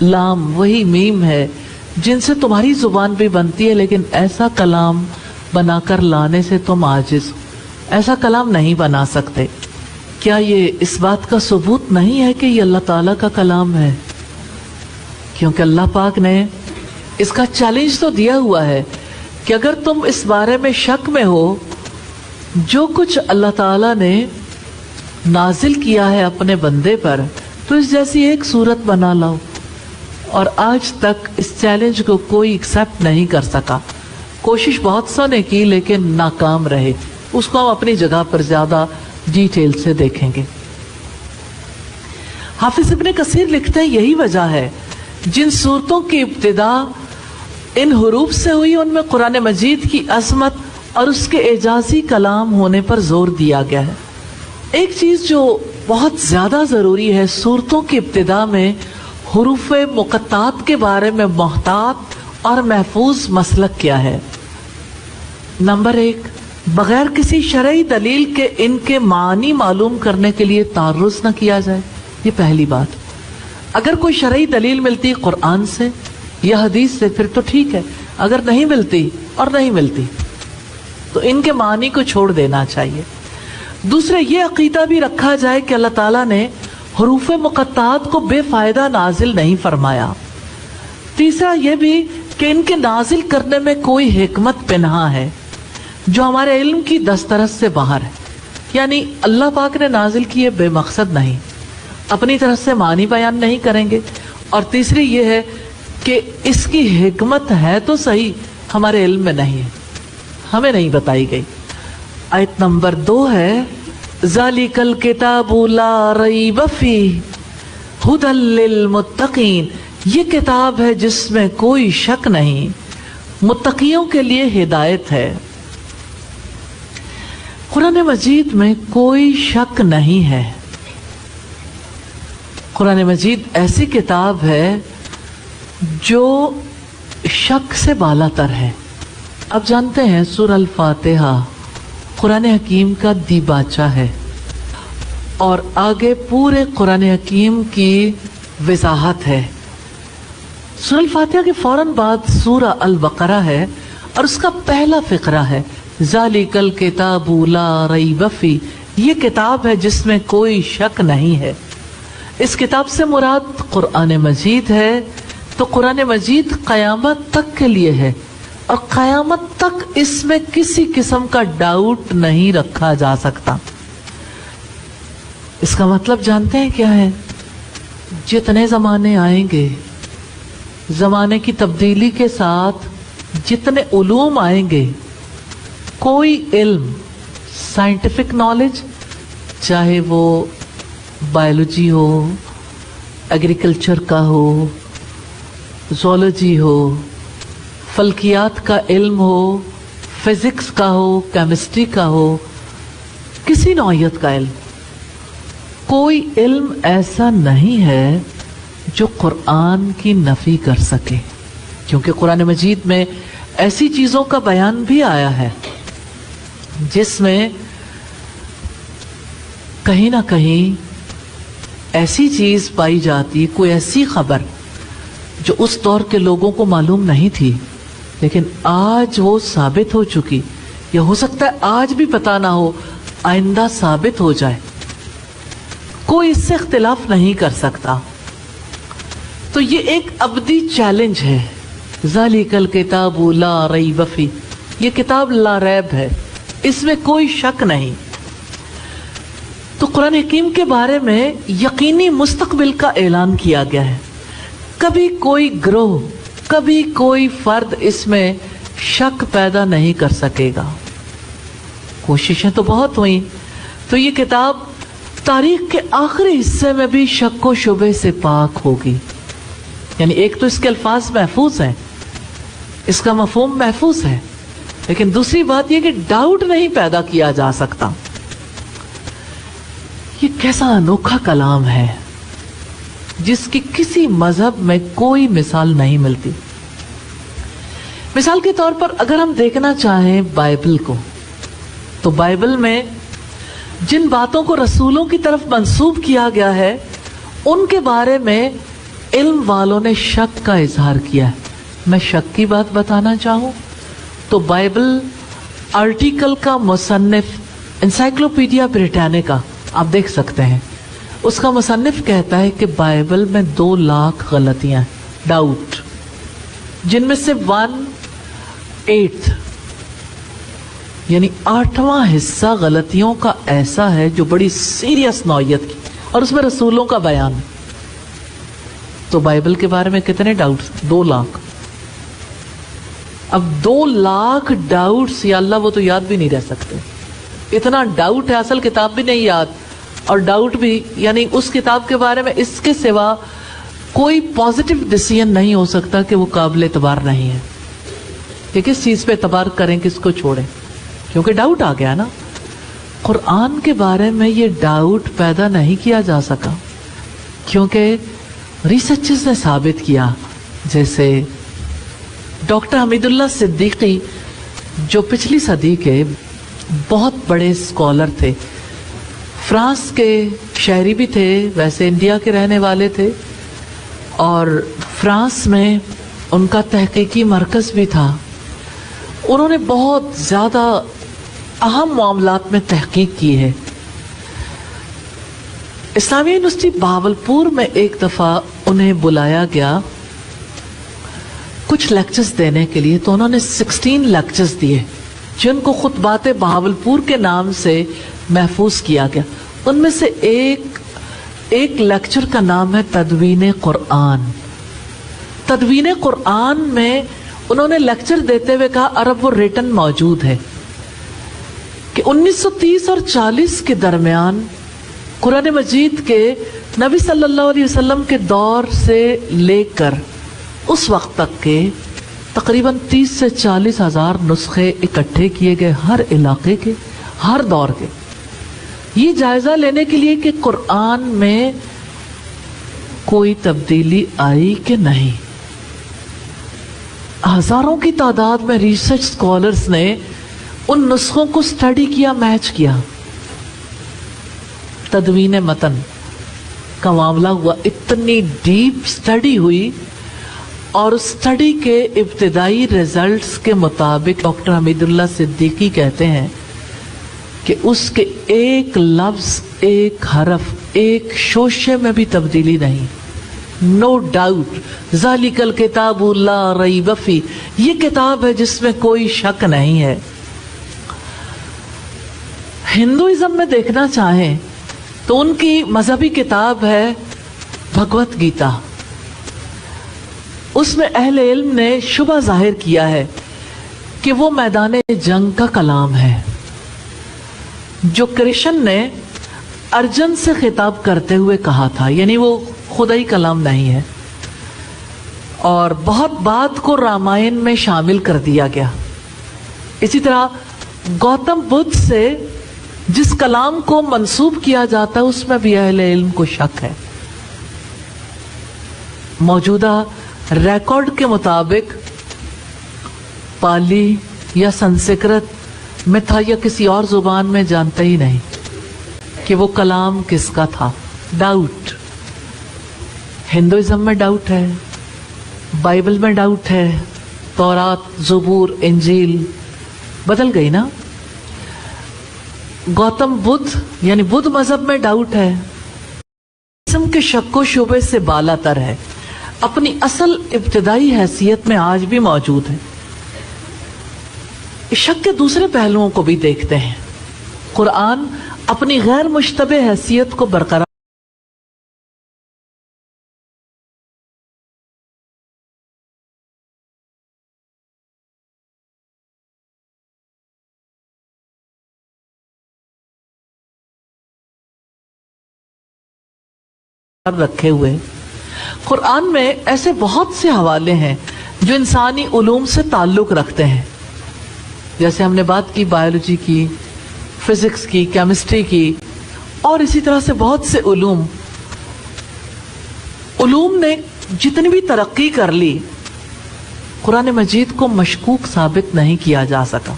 लाम, वही मीम है जिनसे तुम्हारी ज़ुबान भी बनती है, लेकिन ऐसा कलाम बनाकर लाने से तुम आजिज़ हो, ऐसा कलाम नहीं बना सकते। क्या ये इस बात का सबूत नहीं है कि ये अल्लाह ताला का कलाम है? क्योंकि अल्लाह पाक ने इसका चैलेंज तो दिया हुआ है कि अगर तुम इस बारे में शक में हो, जो कुछ अल्लाह ताला ने नाजिल किया है अपने बंदे पर, तो इस जैसी एक सूरत बना लाओ। और आज तक इस चैलेंज को कोई एक्सेप्ट नहीं कर सका। कोशिश बहुत सौ ने की, लेकिन नाकाम रहे। उसको हम अपनी जगह पर ज्यादा डिटेल से देखेंगे। हाफिज इब्न कसीर लिखते हैं यही वजह है जिन सूरतों की इब्तिदा इन हुरूफ से हुई, उनमें कुरान मजीद की अजमत और उसके एजाजी कलाम होने पर जोर दिया गया है। एक चीज जो बहुत ज्यादा जरूरी है सूरतों की इब्तिदा में, हुरूफ मुक़त्तात के बारे में मोहतात और महफूज मसलक क्या है। नंबर 1, बगैर किसी शरई दलील के इनके मानी मालूम करने के लिए तारुज़ न किया जाए। ये पहली बात। अगर कोई शरई दलील मिलती कुरान से या हदीस से फिर तो ठीक है, अगर नहीं मिलती और नहीं मिलती तो इनके मानी को छोड़ देना चाहिए। दूसरे ये अकीदा भी रखा जाए कि अल्लाह ताला ने हरूफ मुक़त्तात को बेफ़ायदा नाजिल नहीं फरमाया। तीसरा ये भी कि इनके नाजिल करने में कोई हिकमत पिन्हा है जो हमारे इल्म की दस्तरस से बाहर है, यानी अल्लाह पाक ने नाजिल किए बेमकसद नहीं, अपनी तरफ से मानी बयान नहीं करेंगे। और तीसरी ये है कि इसकी हिकमत है तो सही, हमारे इल्म में नहीं है, हमें नहीं बताई गई। आयत नंबर 2 है ज़ालिकल किताबु ला रैब फीह हुदल लिल मुत्तकीन। ये किताब है जिसमें कोई शक नहीं, मुत्तकियों के लिए हिदायत है। कुरान मजीद में कोई शक नहीं है। कुरान मजीद ऐसी किताब है जो शक से बालातर है। अब जानते हैं सूरह अल-फातिहा कुरान हकीम का दीबाचा है और आगे पूरे कुरान हकीम की वजाहत है। सूरह अल-फातिहा के फौरन बाद सूरह अल-बकरा है और उसका पहला फिक्रा है ज़ालिकल किताबु ला रैब फीह। ये किताब है जिसमें कोई शक नहीं है। इस किताब से मुराद कुरान मजीद है, तो कुरान मजीद क़यामत तक के लिए है और क़यामत तक इसमें किसी किस्म का डाउट नहीं रखा जा सकता। इसका मतलब जानते हैं क्या है? जितने ज़माने आएंगे, ज़माने की तब्दीली के साथ जितने उलूम आएंगे, कोई इल्म साइंटिफिक नॉलेज, चाहे वो बायोलॉजी हो, एग्रीकल्चर का हो, ज़ूलॉजी हो, फल्कियात का इल्म हो, फिज़िक्स का हो, केमिस्ट्री का हो, किसी नौइयत का इल्म, कोई इल्म ऐसा नहीं है जो कुरान की नफ़ी कर सके। क्योंकि कुरान मजीद में ऐसी चीज़ों का बयान भी आया है जिसमें कहीं ना कहीं ऐसी चीज़ पाई जाती, कोई ऐसी खबर जो उस दौर के लोगों को मालूम नहीं थी, लेकिन आज वो साबित हो चुकी, या हो सकता है आज भी पता ना हो, आइंदा साबित हो जाए। कोई इससे इख्तिलाफ नहीं कर सकता। तो ये एक अबदी चैलेंज है। ज़ालिकल किताबु ला रैब फीह, ये किताब ला रैब है, इसमें कोई शक नहीं। तो कुरान हकीम के बारे में यकीनी मुस्तकबिल का ऐलान किया गया है। कभी कोई ग्रोह, कभी कोई फर्द इसमें शक पैदा नहीं कर सकेगा। कोशिशें तो बहुत हुई, तो ये किताब तारीख के आखिरी हिस्से में भी शक व शुबे से पाक होगी। यानी एक तो इसके अल्फाज महफूज हैं, इसका मफहूम महफूज है, लेकिन दूसरी बात यह कि डाउट नहीं पैदा किया जा सकता। ये कैसा अनोखा कलाम है जिसकी किसी मजहब में कोई मिसाल नहीं मिलती। मिसाल के तौर पर अगर हम देखना चाहें बाइबल को, तो बाइबल में जिन बातों को रसूलों की तरफ मंसूब किया गया है, उनके बारे में इल्म वालों ने शक का इजहार किया है। मैं शक की बात बताना चाहूँ तो बाइबल आर्टिकल का मुसन्निफ एनसाइक्लोपीडिया ब्रिटानिका आप देख सकते हैं, उसका मुसन्निफ कहता है कि बाइबल में 2 लाख गलतियां, डाउट, जिनमें से 1/8 यानी 8वां हिस्सा गलतियों का ऐसा है जो बड़ी सीरियस नौइयत की, और उसमें रसूलों का बयान। तो बाइबल के बारे में कितने डाउट्स? 2 लाख। अब 2 लाख डाउट्स, या अल्लाह, वो तो याद भी नहीं रह सकते। इतना डाउट है, असल किताब भी नहीं याद, और डाउट भी, यानी उस किताब के बारे में इसके सिवा कोई पॉजिटिव डिसीजन नहीं हो सकता कि वो काबिल एतबार नहीं है। कि किस चीज़ पे एतबार करें, किसको छोड़ें, क्योंकि डाउट आ गया ना। कुरान के बारे में ये डाउट पैदा नहीं किया जा सका, क्योंकि रिसर्चर्स ने साबित किया, जैसे डॉक्टर हमीदुल्लाह सिद्दीकी जो पिछली सदी के बहुत बड़े स्कॉलर थे, फ्रांस के शहरी भी थे, वैसे इंडिया के रहने वाले थे, और फ्रांस में उनका तहकीकी मरकज़ भी था। उन्होंने बहुत ज़्यादा अहम मामलात में तहकीक की है। इस्लामिया यूनिवर्सिटी बहावलपुर में एक दफ़ा उन्हें बुलाया गया कुछ लेक्चर्स देने के लिए, तो उन्होंने 16 लेक्चर्स दिए जिनको खुतबात बहावलपुर के नाम से महफूज किया गया। उनमें से एक लेक्चर का नाम है तदवीन कुरान। तदवीन कुरान में उन्होंने लेक्चर देते हुए कहा, और अब वो रिटन मौजूद है, कि 1930 और 40 के दरमियान कुरान मजीद के नबी सल्लल्लाहु अलैहि वसल्लम के दौर से लेकर उस वक्त तक के तकरीबन 30 से 40 हज़ार नुस्खे इकट्ठे किए गए, हर इलाके के, हर दौर के, ये जायजा लेने के लिए कि कुरान में कोई तब्दीली आई कि नहीं। हजारों की तादाद में रिसर्च स्कॉलर्स ने उन नुस्खों को स्टडी किया, मैच किया। तदवीन मतन का मामला हुआ, इतनी डीप स्टडी हुई, और उस स्टडी के इब्तिदाई रिजल्ट्स के मुताबिक डॉक्टर हमीदुल्लाह सिद्दीकी कहते हैं कि उसके एक लफ्ज, एक हरफ, एक शोशे में भी तब्दीली नहीं। नो डाउट, ज़ालिकल किताबु ला रैब फी, ये किताब है जिसमें कोई शक नहीं है। हिंदुइज्म में देखना चाहें तो उनकी मजहबी किताब है भगवत गीता। उसमें अहले इल्म ने शुबा जाहिर किया है कि वो मैदान जंग का कलाम है, जो कृष्ण ने अर्जुन से खिताब करते हुए कहा था, यानी वो खुदाई कलाम नहीं है। और बहुत बात को रामायण में शामिल कर दिया गया। इसी तरह गौतम बुद्ध से जिस कलाम को मंसूब किया जाता है उसमें भी अहले इल्म को शक है। मौजूदा रिकॉर्ड के मुताबिक पाली या संस्कृत में था या किसी और जुबान में जानते ही नहीं कि वो कलाम किसका था। डाउट, हिंदुइज्म में डाउट है, बाइबल में डाउट है, तौरात, ज़बूर, इंजील बदल गई ना। गौतम बुद्ध यानी बुद्ध मजहब में डाउट है, किस्म के शक्को शुबे से बालातर है, अपनी असल इब्तिदाई हैसियत में आज भी मौजूद है। इस शक के दूसरे पहलुओं को भी देखते हैं। कुरान अपनी गैर मुश्तबे हैसियत को बरकरार रखे हुए। कुरान में ऐसे बहुत से हवाले हैं जो इंसानी उलूम से ताल्लुक रखते हैं। जैसे हमने बात की बायोलॉजी की, फिजिक्स की, केमिस्ट्री की, और इसी तरह से बहुत से उलूम ने जितनी भी तरक्की कर ली, कुरान मजीद को मशकूक साबित नहीं किया जा सका।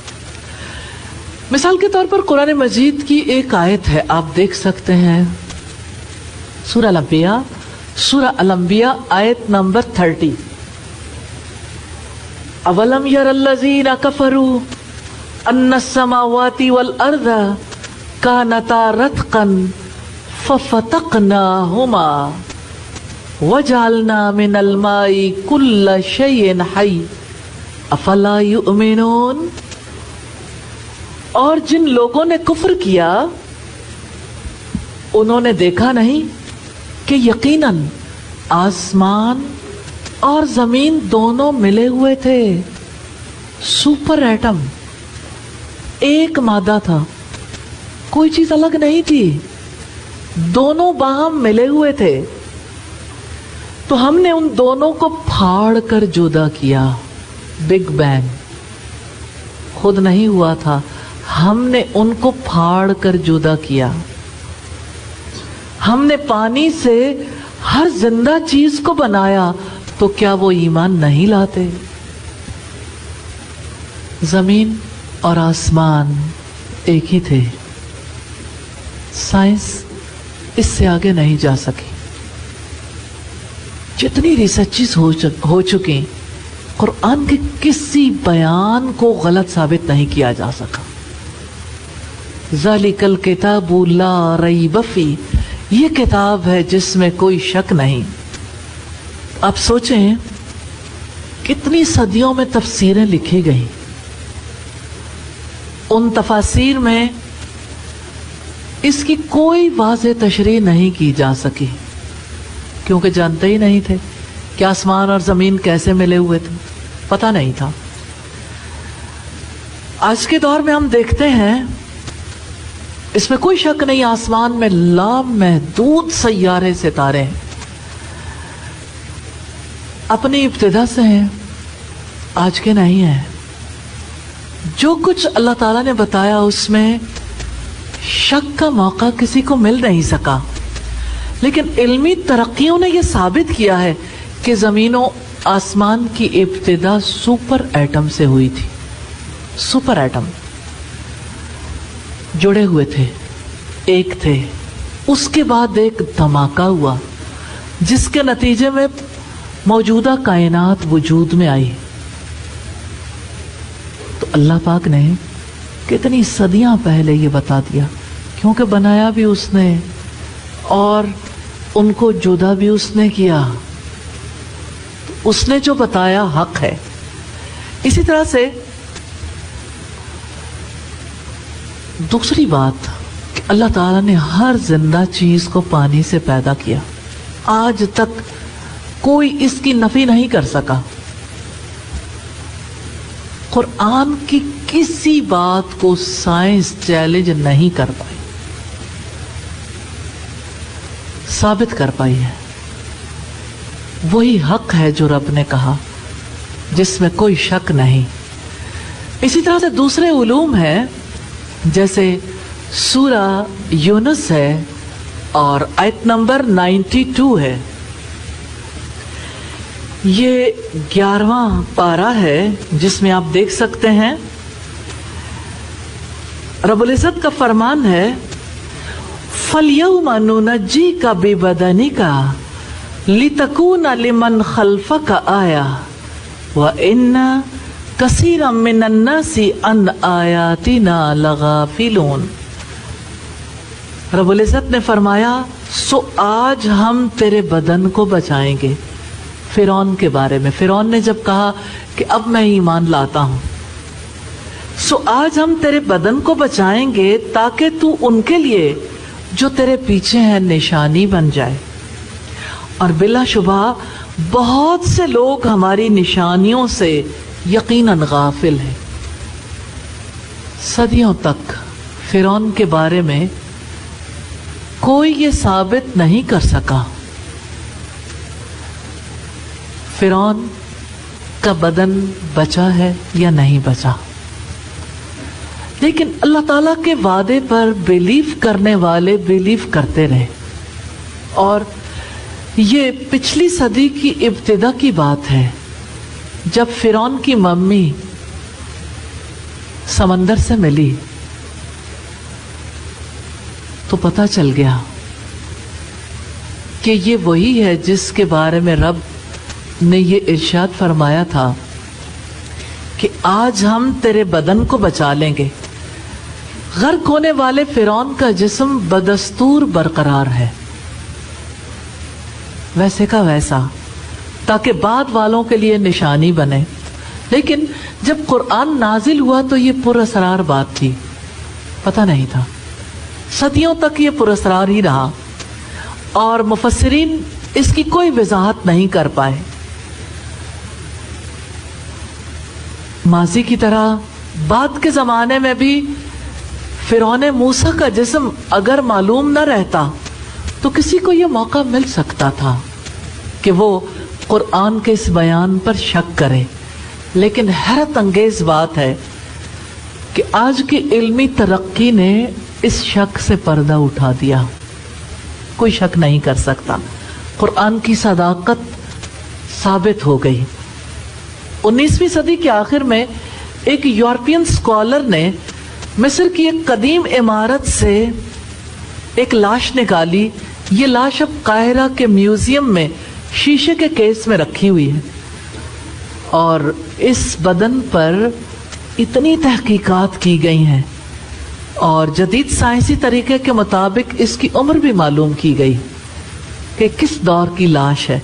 मिसाल के तौर पर कुरान मजीद की एक आयत है, आप देख सकते हैं, सूरह अल-अंबिया आयत नंबर 30। अवलम यरल्लज़ीना कफरू अन्नस्समावाति वल अर्द कानता रत्कन फफतकनाहुमा वजअलना मिनल माई कुल्ल शैइन हय्य अफला युमिनून। और जिन लोगों ने कुफ्र किया उन्होंने देखा नहीं कि यकीनन आसमान और जमीन दोनों मिले हुए थे। सुपर एटम, एक मादा था, कोई चीज अलग नहीं थी, दोनों बाहम मिले हुए थे। तो हमने उन दोनों को फाड़ कर जुदा किया। बिग बैंग खुद नहीं हुआ था, हमने उनको फाड़ कर जुदा किया। हमने पानी से हर जिंदा चीज को बनाया, तो क्या वो ईमान नहीं लाते? जमीन और आसमान एक ही थे, साइंस इससे आगे नहीं जा सकी। जितनी रिसर्चेस हो चुकी, कुरान के किसी बयान को गलत साबित नहीं किया जा सका। ज़ालिकल किताबु ला रैब फी, ये किताब है जिसमें कोई शक नहीं। आप सोचें कितनी सदियों में तफसीरें लिखी गई, उन तफासीर में इसकी कोई वाज़ेह तशरीह नहीं की जा सकी, क्योंकि जानते ही नहीं थे कि आसमान और ज़मीन कैसे मिले हुए थे, पता नहीं था। आज के दौर में हम देखते हैं, इसमें कोई शक नहीं, आसमान में लामहदूद सैयारे सितारे हैं, अपनी इब्तिदा से हैं, आज के नहीं हैं। जो कुछ अल्लाह ताला ने बताया उसमें शक का मौका किसी को मिल नहीं सका, लेकिन इल्मी तरक्कियों ने यह साबित किया है कि ज़मीनों आसमान की इब्तिदा सुपर एटम से हुई थी। सुपर एटम जुड़े हुए थे, एक थे, उसके बाद एक धमाका हुआ जिसके नतीजे में मौजूदा कायनात वजूद में आई। तो अल्लाह पाक ने कितनी सदियां पहले ये बता दिया, क्योंकि बनाया भी उसने और उनको जुदा भी उसने किया। तो उसने जो बताया हक है। इसी तरह से दूसरी बात कि अल्लाह ताला ने हर जिंदा चीज को पानी से पैदा किया, आज तक कोई इसकी नफी नहीं कर सका। कुरान की किसी बात को साइंस चैलेंज नहीं कर पाई, साबित कर पाई है। वही हक है जो रब ने कहा, जिसमें कोई शक नहीं। इसी तरह से दूसरे उलूम है, जैसे सूरा यूनुस है और आयत नंबर 92 है। ये 11वां पारा है, जिसमें आप देख सकते हैं रब्बुल इज़्ज़त का फरमान है, फल्यौमा नुनज्जीका बिबदनिका लितकूना लिमन खल्फका आया व इन्ना कसीरम मिनन नासी अन आयातिना लगाफिलून। रब्बुल इज़्ज़त ने फरमाया, सो आज हम तेरे बदन को बचाएंगे। फिरौन के बारे में, फिरौन ने जब कहा कि अब मैं ईमान लाता हूं, सो आज हम तेरे बदन को बचाएंगे ताकि तू उनके लिए जो तेरे पीछे हैं निशानी बन जाए। और बिलाशुबा बहुत से लोग हमारी निशानियों से यकीनन गाफिल हैं। सदियों तक फिरौन के बारे में कोई ये साबित नहीं कर सका फिरौन का बदन बचा है या नहीं बचा। लेकिन अल्लाह ताला के वादे पर बिलीव करने वाले बिलीव करते रहे। और ये पिछली सदी की इब्तिदा की बात है, जब फिरौन की मम्मी समंदर से मिली तो पता चल गया कि ये वही है जिसके बारे में रब ने ये इरशाद फरमाया था कि आज हम तेरे बदन को बचा लेंगे। गर्क होने वाले फिरौन का जिस्म बदस्तूर बरकरार है, वैसे का वैसा, ताकि बाद वालों के लिए निशानी बने। लेकिन जब कुरान नाजिल हुआ तो ये पुरअसरार बात थी, पता नहीं था। सदियों तक ये पुरअसरार ही रहा और मुफस्सिरीन इसकी कोई वजाहत नहीं कर पाए। माजी की तरह बाद के ज़माने में भी फिरौन मूसा का जिस्म अगर मालूम न रहता तो किसी को यह मौका मिल सकता था कि वो कुरान के इस बयान पर शक करे। लेकिन हैरत अंगेज बात है कि आज की इल्मी तरक्की ने इस शक से पर्दा उठा दिया। कोई शक नहीं कर सकता, कुरान की सदाकत साबित हो गई। 19वीं सदी के आखिर में एक यूरोपियन स्कॉलर ने مصر کی ایک قدیم عمارت سے ایک لاش نکالی. یہ لاش اب قاہرہ کے میوزیم میں شیشے کے کیس میں رکھی ہوئی ہے، اور اس بدن پر اتنی تحقیقات کی گئی ہیں اور جدید سائنسی طریقے کے مطابق اس کی عمر بھی معلوم کی گئی کہ کس دور کی لاش ہے.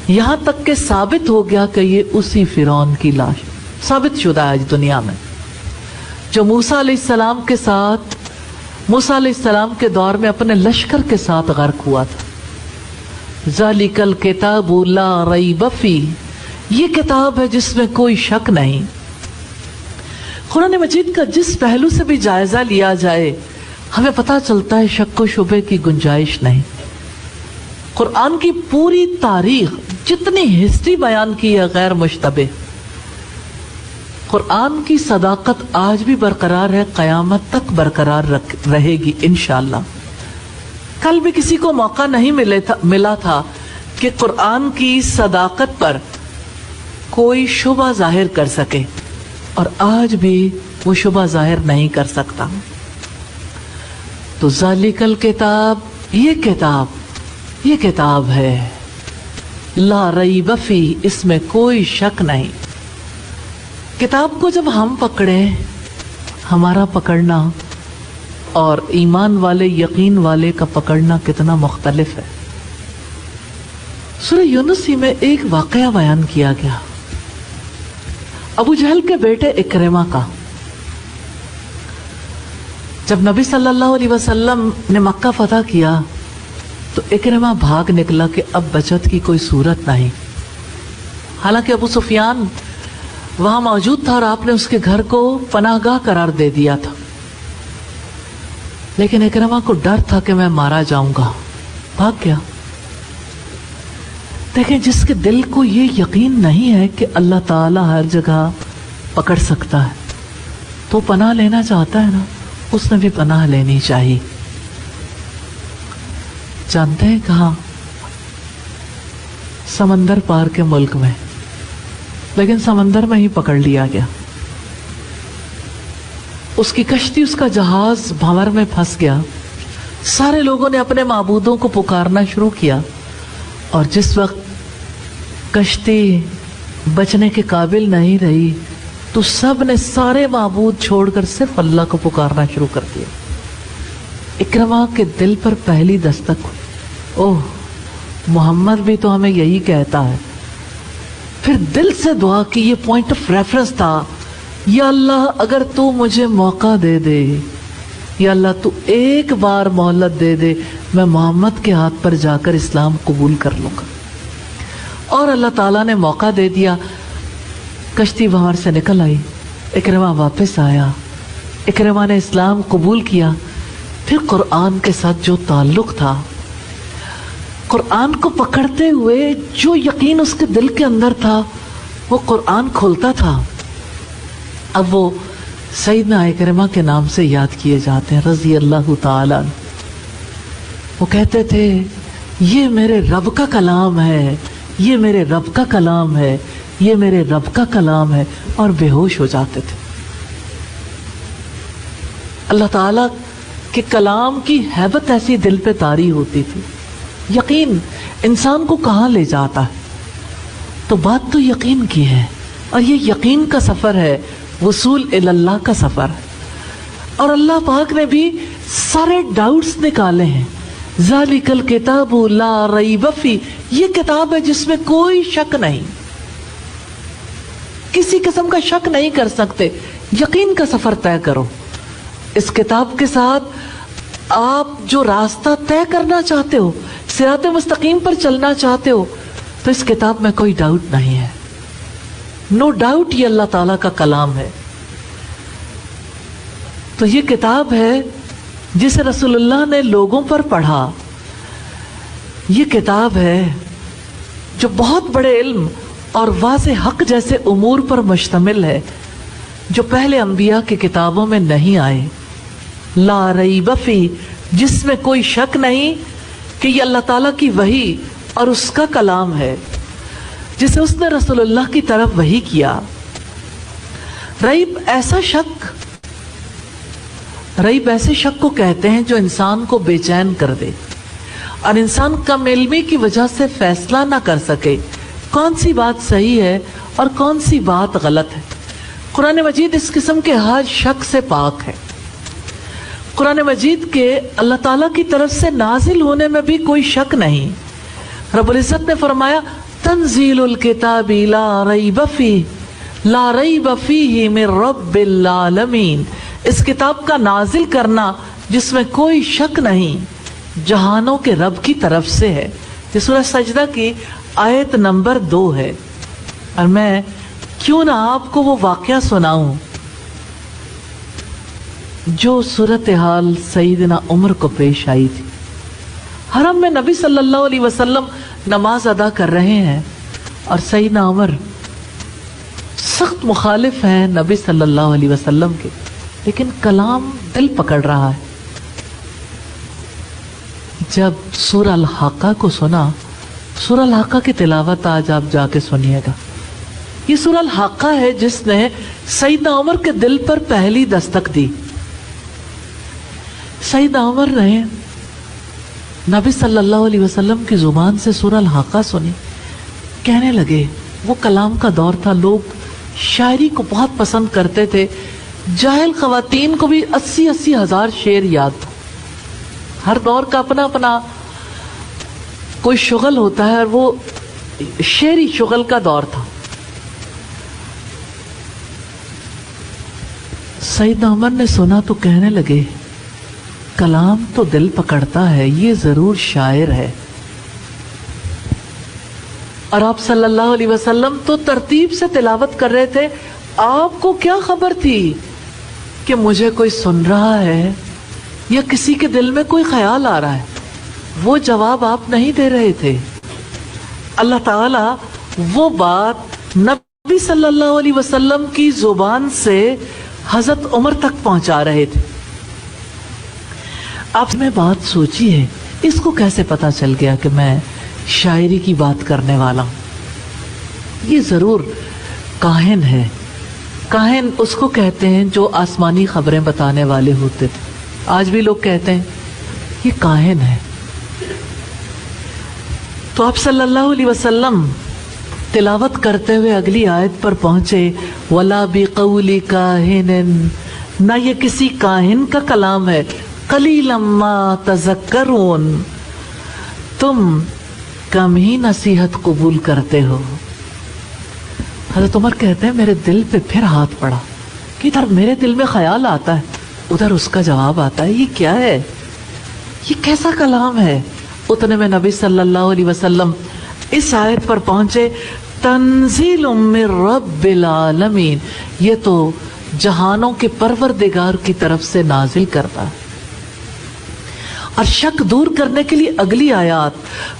یہاں تک کہ ثابت ہو گیا کہ یہ اسی فرعون کی لاش ثابت شدہ ہے آج دنیا میں، جو موسیٰ علیہ السلام کے ساتھ، موسیٰ علیہ السلام کے دور میں اپنے لشکر کے ساتھ غرق ہوا تھا. ذالک الکتاب لا ریب فیہ، یہ کتاب ہے جس میں کوئی شک نہیں. قرآن مجید کا جس پہلو سے بھی جائزہ لیا جائے ہمیں پتہ چلتا ہے شک و شبے کی گنجائش نہیں. قرآن کی پوری تاریخ، جتنی ہسٹری بیان کی ہے غیر مشتبہ. قرآن کی صداقت آج بھی برقرار ہے، قیامت تک برقرار رہے گی انشاءاللہ. کل بھی کسی کو موقع نہیں ملا تھا کہ قرآن کی صداقت پر کوئی شبہ ظاہر کر سکے، اور آج بھی وہ شبہ ظاہر نہیں کر سکتا. تو ذالک الکتاب، یہ کتاب ہے لا ریب فیہ، اس میں کوئی شک نہیں. کتاب کو جب ہم پکڑیں، ہمارا پکڑنا اور ایمان والے، یقین والے کا پکڑنا کتنا مختلف ہے. سورہ یونس میں ایک واقعہ بیان کیا گیا ابو جہل کے بیٹے اکرمہ کا. جب نبی صلی اللہ علیہ وسلم نے مکہ فتح کیا تو اکرمہ بھاگ نکلا کہ اب بچت کی کوئی صورت نہیں. حالانکہ ابو سفیان وہاں موجود تھا اور آپ نے اس کے گھر کو پناہ گاہ قرار دے دیا تھا، لیکن اکرمہ کو ڈر تھا کہ میں مارا جاؤں گا، بھاگ گیا. دیکھیں، جس کے دل کو یہ یقین نہیں ہے کہ اللہ تعالیٰ ہر جگہ پکڑ سکتا ہے تو پناہ لینا چاہتا ہے نا، اس نے بھی پناہ لینی چاہیے. جانتے ہیں کہاں؟ سمندر پار کے ملک میں، لیکن سمندر میں ہی پکڑ لیا گیا. اس کی کشتی، اس کا جہاز بھنور میں پھنس گیا. سارے لوگوں نے اپنے معبودوں کو پکارنا شروع کیا، اور جس وقت کشتی بچنے کے قابل نہیں رہی تو سب نے سارے معبود چھوڑ کر صرف اللہ کو پکارنا شروع کر دیا. اکرمہ کے دل پر پہلی دستک ہوئی، اوہ محمد بھی تو ہمیں یہی کہتا ہے. پھر دل سے دعا کی، یہ پوائنٹ آف ریفرنس تھا، یا اللہ اگر تو مجھے موقع دے دے، یا اللہ تو ایک بار مہلت دے دے، میں محمد کے ہاتھ پر جا کر اسلام قبول کر لوں گا. اور اللہ تعالیٰ نے موقع دے دیا. کشتی بھنور سے نکل آئی، اکرمہ واپس آیا، اکرمہ نے اسلام قبول کیا. پھر قرآن کے ساتھ جو تعلق تھا، قرآن کو پکڑتے ہوئے جو یقین اس کے دل کے اندر تھا، وہ قرآن کھولتا تھا. اب وہ سیدنا اکرمہ کے نام سے یاد کیے جاتے ہیں رضی اللہ تعالیٰ عنہ. وہ کہتے تھے یہ میرے رب کا کلام ہے، یہ میرے رب کا کلام ہے، یہ میرے رب کا کلام ہے، اور بے ہوش ہو جاتے تھے. اللہ تعالیٰ کے کلام کی ہیبت ایسی دل پہ طاری ہوتی تھی. یقین انسان کو کہاں لے جاتا ہے؟ تو بات تو یقین کی ہے، اور یہ یقین کا سفر ہے، وصول اللہ کا سفر ہے. اور اللہ پاک نے بھی سارے ڈاؤٹس نکالے ہیں. ذالک الکتاب لا ریب فیہ، یہ کتاب ہے جس میں کوئی شک نہیں، کسی قسم کا شک نہیں کر سکتے. یقین کا سفر طے کرو. اس کتاب کے ساتھ آپ جو راستہ طے کرنا چاہتے ہو، صراط مستقیم پر چلنا چاہتے ہو، تو اس کتاب میں کوئی ڈاؤٹ نہیں ہے. نو ڈاؤٹ یہ اللہ تعالیٰ کا کلام ہے. تو یہ کتاب ہے جسے رسول اللہ نے لوگوں پر پڑھا. یہ کتاب ہے جو بہت بڑے علم اور واضح حق جیسے امور پر مشتمل ہے، جو پہلے انبیاء کی کتابوں میں نہیں آئے. لا ریب فیہ، جس میں کوئی شک نہیں کہ یہ اللہ تعالیٰ کی وحی اور اس کا کلام ہے جسے اس نے رسول اللہ کی طرف وحی کیا. ریب ایسا شک ریب ایسے شک کو کہتے ہیں جو انسان کو بے چین کر دے اور انسان کم علمی کی وجہ سے فیصلہ نہ کر سکے کون سی بات صحیح ہے اور کون سی بات غلط ہے۔ قرآن مجید اس قسم کے ہر شک سے پاک ہے۔ قرآن مجید کے اللہ تعالیٰ کی طرف سے نازل ہونے میں بھی کوئی شک نہیں۔ رب العزت نے فرمایا تنزیل الکتاب لا ریب فیہ لا ریب فیہ من رب العالمین، اس کتاب کا نازل کرنا جس میں کوئی شک نہیں جہانوں کے رب کی طرف سے ہے۔ یہ سورہ سجدہ کی آیت نمبر 2 ہے۔ اور میں کیوں نہ آپ کو وہ واقعہ سناؤں جو صورتحال سیدنا عمر کو پیش آئی تھی۔ حرم میں نبی صلی اللہ علیہ وسلم نماز ادا کر رہے ہیں اور سیدنا عمر سخت مخالف ہیں نبی صلی اللہ علیہ وسلم کے، لیکن کلام دل پکڑ رہا ہے۔ جب سورہ الحاقہ کو سنا، سورہ الحاقہ کی تلاوت آج آپ جا کے سنیے گا۔ یہ سورہ الحاقہ ہے جس نے سیدنا عمر کے دل پر پہلی دستک دی۔ سیدنا عمر نے نبی صلی اللہ علیہ وسلم کی زبان سے سورہ الحاقہ سنی، کہنے لگے، وہ کلام کا دور تھا، لوگ شاعری کو بہت پسند کرتے تھے، جاہل خواتین کو بھی 80 ہزار شعر یاد تھا۔ ہر دور کا اپنا اپنا کوئی شغل ہوتا ہے اور وہ شعری شغل کا دور تھا۔ سیدنا عمر نے سنا تو کہنے لگے، کلام تو دل پکڑتا ہے، یہ ضرور شاعر ہے۔ اور آپ صلی اللہ علیہ وسلم تو ترتیب سے تلاوت کر رہے تھے، آپ کو کیا خبر تھی کہ مجھے کوئی سن رہا ہے یا کسی کے دل میں کوئی خیال آ رہا ہے؟ وہ جواب آپ نہیں دے رہے تھے۔ اللہ تعالیٰ وہ بات نبی صلی اللہ علیہ وسلم کی زبان سے حضرت عمر تک پہنچا رہے تھے۔ آپ میں بات سوچی ہے، اس کو کیسے پتا چل گیا کہ میں شاعری کی بات کرنے والا ہوں؟ یہ ضرور کاہن ہے۔ کاہن اس کو کہتے ہیں جو آسمانی خبریں بتانے والے ہوتے تھے، آج بھی لوگ کہتے ہیں یہ کاہن ہے۔ تو آپ صلی اللہ علیہ وسلم تلاوت کرتے ہوئے اگلی آیت پر پہنچے، وَلَا بِقَوْلِ كَاهِنٍ، نہ یہ کسی کاہن کا کلام ہے، قَلِيلًا مَا تَذَكَّرُونَ، تم کم ہی نصیحت قبول کرتے ہو۔ حضرت عمر کہتے ہیں میرے دل پہ پھر ہاتھ پڑا کہ ادھر میرے دل میں خیال آتا ہے، ادھر اس کا جواب آتا ہے، یہ کیا ہے، یہ کیسا کلام ہے؟ اتنے میں نبی صلی اللہ علیہ وسلم اس آیت پر پہنچے، تنزیل من رب العالمین، یہ تو جہانوں کے پروردگار کی طرف سے نازل کرتا ہے۔ اور شک دور کرنے کے لیے اگلی آیات،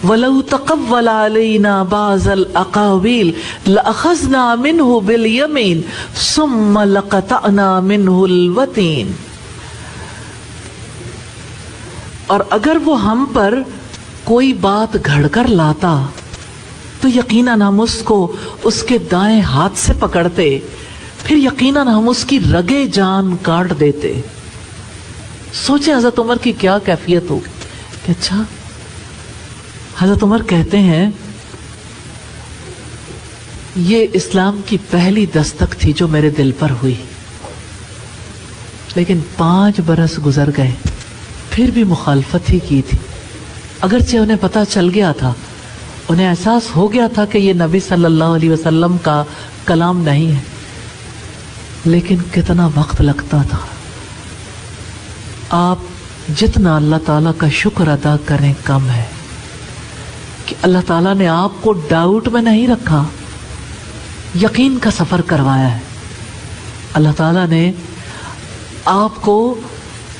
وَلَوْ تَقَوَّلَ عَلَيْنَا بَعْضَ الْأَقَاوِيلِ لَأَخَذْنَا مِنْهُ بِالْيَمِينِ ثُمَّ لَقَطَعْنَا مِنْهُ الْوَتِينَ، اور اگر وہ ہم پر کوئی بات گھڑ کر لاتا تو یقیناً ہم اس کو اس کے دائیں ہاتھ سے پکڑتے، پھر یقیناً ہم اس کی رگے جان کاٹ دیتے۔ سوچیں حضرت عمر کی کیا کیفیت ہوگی کہ اچھا، حضرت عمر کہتے ہیں یہ اسلام کی پہلی دستک تھی جو میرے دل پر ہوئی، لیکن 5 برس گزر گئے پھر بھی مخالفت ہی کی تھی۔ اگرچہ انہیں پتہ چل گیا تھا، انہیں احساس ہو گیا تھا کہ یہ نبی صلی اللہ علیہ وسلم کا کلام نہیں ہے، لیکن کتنا وقت لگتا تھا۔ آپ جتنا اللہ تعالیٰ کا شکر ادا کریں کم ہے کہ اللہ تعالیٰ نے آپ کو ڈاؤٹ میں نہیں رکھا، یقین کا سفر کروایا ہے۔ اللہ تعالیٰ نے آپ کو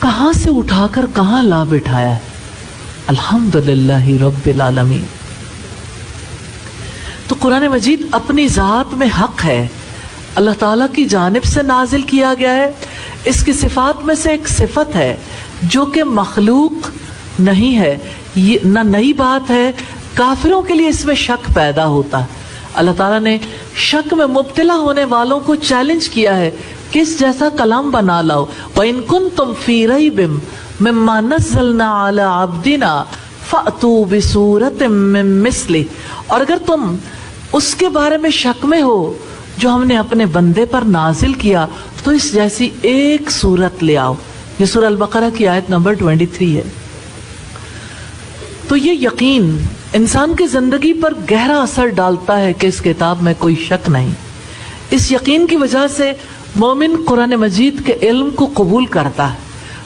کہاں سے اٹھا کر کہاں لا بٹھایا ہے۔ الحمدللہ رب العالمین۔ تو قرآن مجید اپنی ذات میں حق ہے، اللہ تعالیٰ کی جانب سے نازل کیا گیا ہے، اس کی صفات میں سے ایک صفت ہے جو کہ مخلوق نہیں ہے، یہ نہ نئی بات ہے، کافروں کے لیے اس میں شک پیدا ہوتا ہے۔ اللہ تعالیٰ نے شک میں مبتلا ہونے والوں کو چیلنج کیا ہے، कि इस जैसा कलाम बना लाओ। वइन कुंतुम फी रैबिम मिम्मा नज़्ज़लना अला अब्दिना फ़अतू बिसूरतिम मिन मिस्लिह, और अगर तुम उसके बारे में शक में हो जो हमने अपने बंदे पर नाजिल किया तो इस जैसी एक सूरत ले आओ। ये सूरह अल-बकरा की आयत नंबर 23 है। तो ये यकीन इंसान की जिंदगी पर गहरा असर डालता है कि इस किताब में कोई शक नहीं। इस यकीन की वजह से मोमिन कुरान मजीद के इल्म को कबूल करता है,